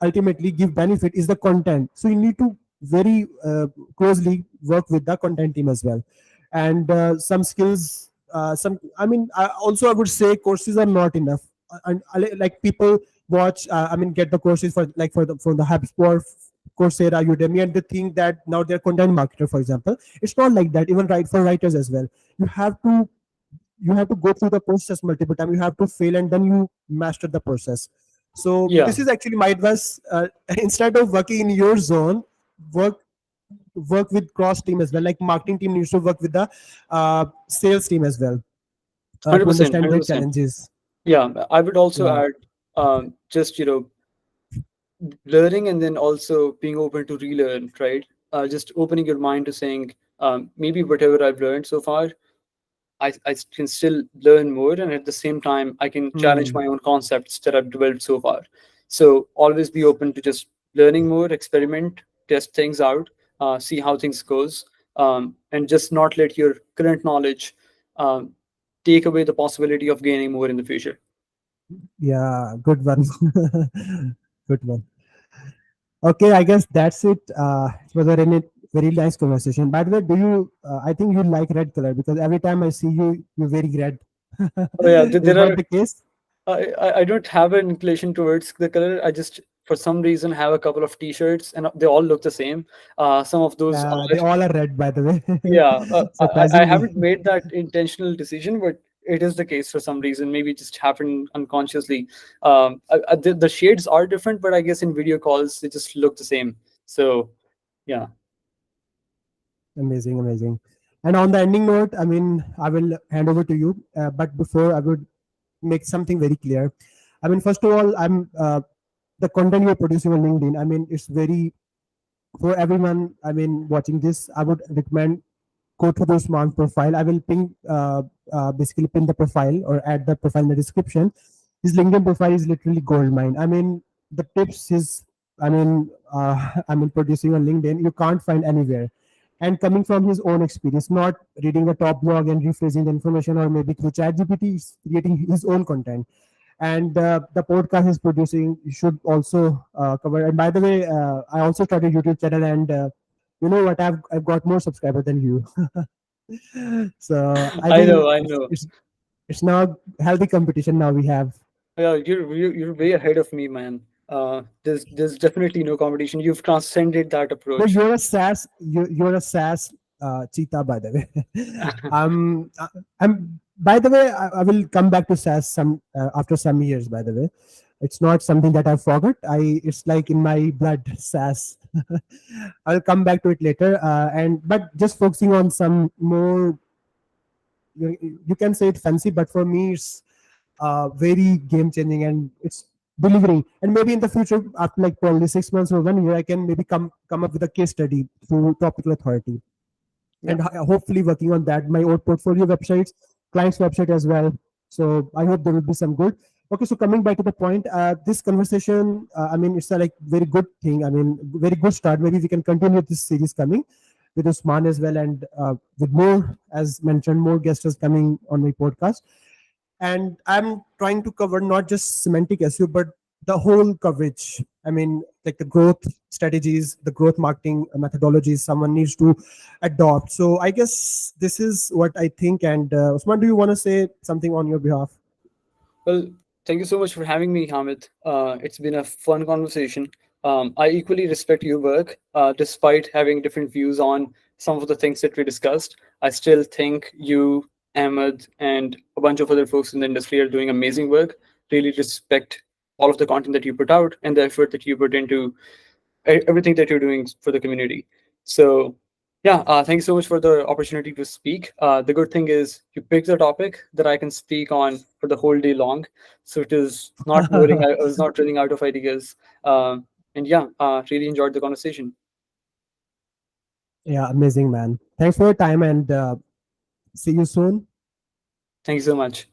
ultimately give benefit is the content. So you need to very closely work with the content team as well. And some skills, some I mean, also I would say courses are not enough. And like people watch, I mean, get the courses for like for the HubSpot, Coursera, Udemy, and they think that now they're content marketer, for example. It's not like that. Even for writers as well, you have to go through the process multiple times. You have to fail and then you master the process. So Yeah, this is actually my advice. Instead of working in your zone, work with cross team as well. Like marketing team needs to work with the sales team as well, to 100%, understand their 100%. challenges. Yeah, I would also Yeah. add, just learning and then also being open to relearn, right? Just opening your mind to saying, maybe whatever I've learned so far, I can still learn more, and at the same time I can challenge Hmm. my own concepts that I've developed so far. So always be open to just learning more, experiment, test things out, see how things goes, and just not let your current knowledge um, take away the possibility of gaining more in the future. Yeah, good one. Good one. Okay, I guess that's it. It was a very nice conversation. By the way, do you? I think you like red color because every time I see you, you're very red. Oh yeah, Is there not are. the case? I don't have an inclination towards the color. I just for some reason have a couple of T-shirts and they all look the same. Some of those are. They all are red, by the way. Yeah, I Surprisingly. haven't made that intentional decision, but it is the case for some reason. Maybe it just happened unconsciously. The shades are different, but I guess in video calls they just look the same. So yeah, Amazing, amazing. And on the ending note, I mean, I will hand over to you. But before, I would make something very clear. I mean, first of all, I'm the content you're producing on LinkedIn. I mean, it's very for everyone. I mean, watching this, I would recommend go to the smart profile. I will basically pin the profile or add the profile in the description. His LinkedIn profile is literally gold mine. I mean, the tips his, I mean, producing on LinkedIn, you can't find anywhere. And coming from his own experience, not reading a top blog and rephrasing the information, or maybe through ChatGPT, he's creating his own content. And the podcast is producing should also cover. And by the way, I also started YouTube channel, and you know what? I've got more subscribers than you. So I I think know, I know. it's now healthy competition now we have. Yeah, you're way ahead of me, man. There's definitely no competition. You've transcended that No, approach. you're a SaaS cheetah, by the way. I'm by the way, I will come back to SaaS some after some years. By the way, it's not something that I forgot. It's like in my blood, SaaS. I'll come back to it later. And but just focusing on some more, you can say it fancy, but for me, it's very game changing, and it's delivering. And maybe in the future, after like probably 6 months or 1 year, I can maybe come up with a case study through Topical Authority, Yeah. and hopefully working on that. My own portfolio websites, clients' website as well. So I hope there will be some good. Okay, so coming back to the point, this conversation, I mean, it's a like very good thing. I mean, very good start. Maybe we can continue this series coming with Usman as well, and with more, as mentioned, more guests coming on my podcast. And I'm trying to cover not just semantic SEO, but the whole coverage. I mean, like the growth strategies, the growth marketing methodologies someone needs to adopt. So I guess this is what I think. And Usman, do you want to say something on your behalf? Well, thank you so much for having me, Hamid. It's been a fun conversation. I equally respect your work, despite having different views on some of the things that we discussed. I still think you, Ahmed, and a bunch of other folks in the industry are doing amazing work. Really respect all of the content that you put out and the effort that you put into everything that you're doing for the community. So, yeah, thank you so much for the opportunity to speak. The good thing is you picked a topic that I can speak on for the whole day long, so it is not boring. I was not running out of ideas, and yeah, really enjoyed the conversation. Yeah, amazing, man. Thanks for your time, and see you soon. Thank you so much.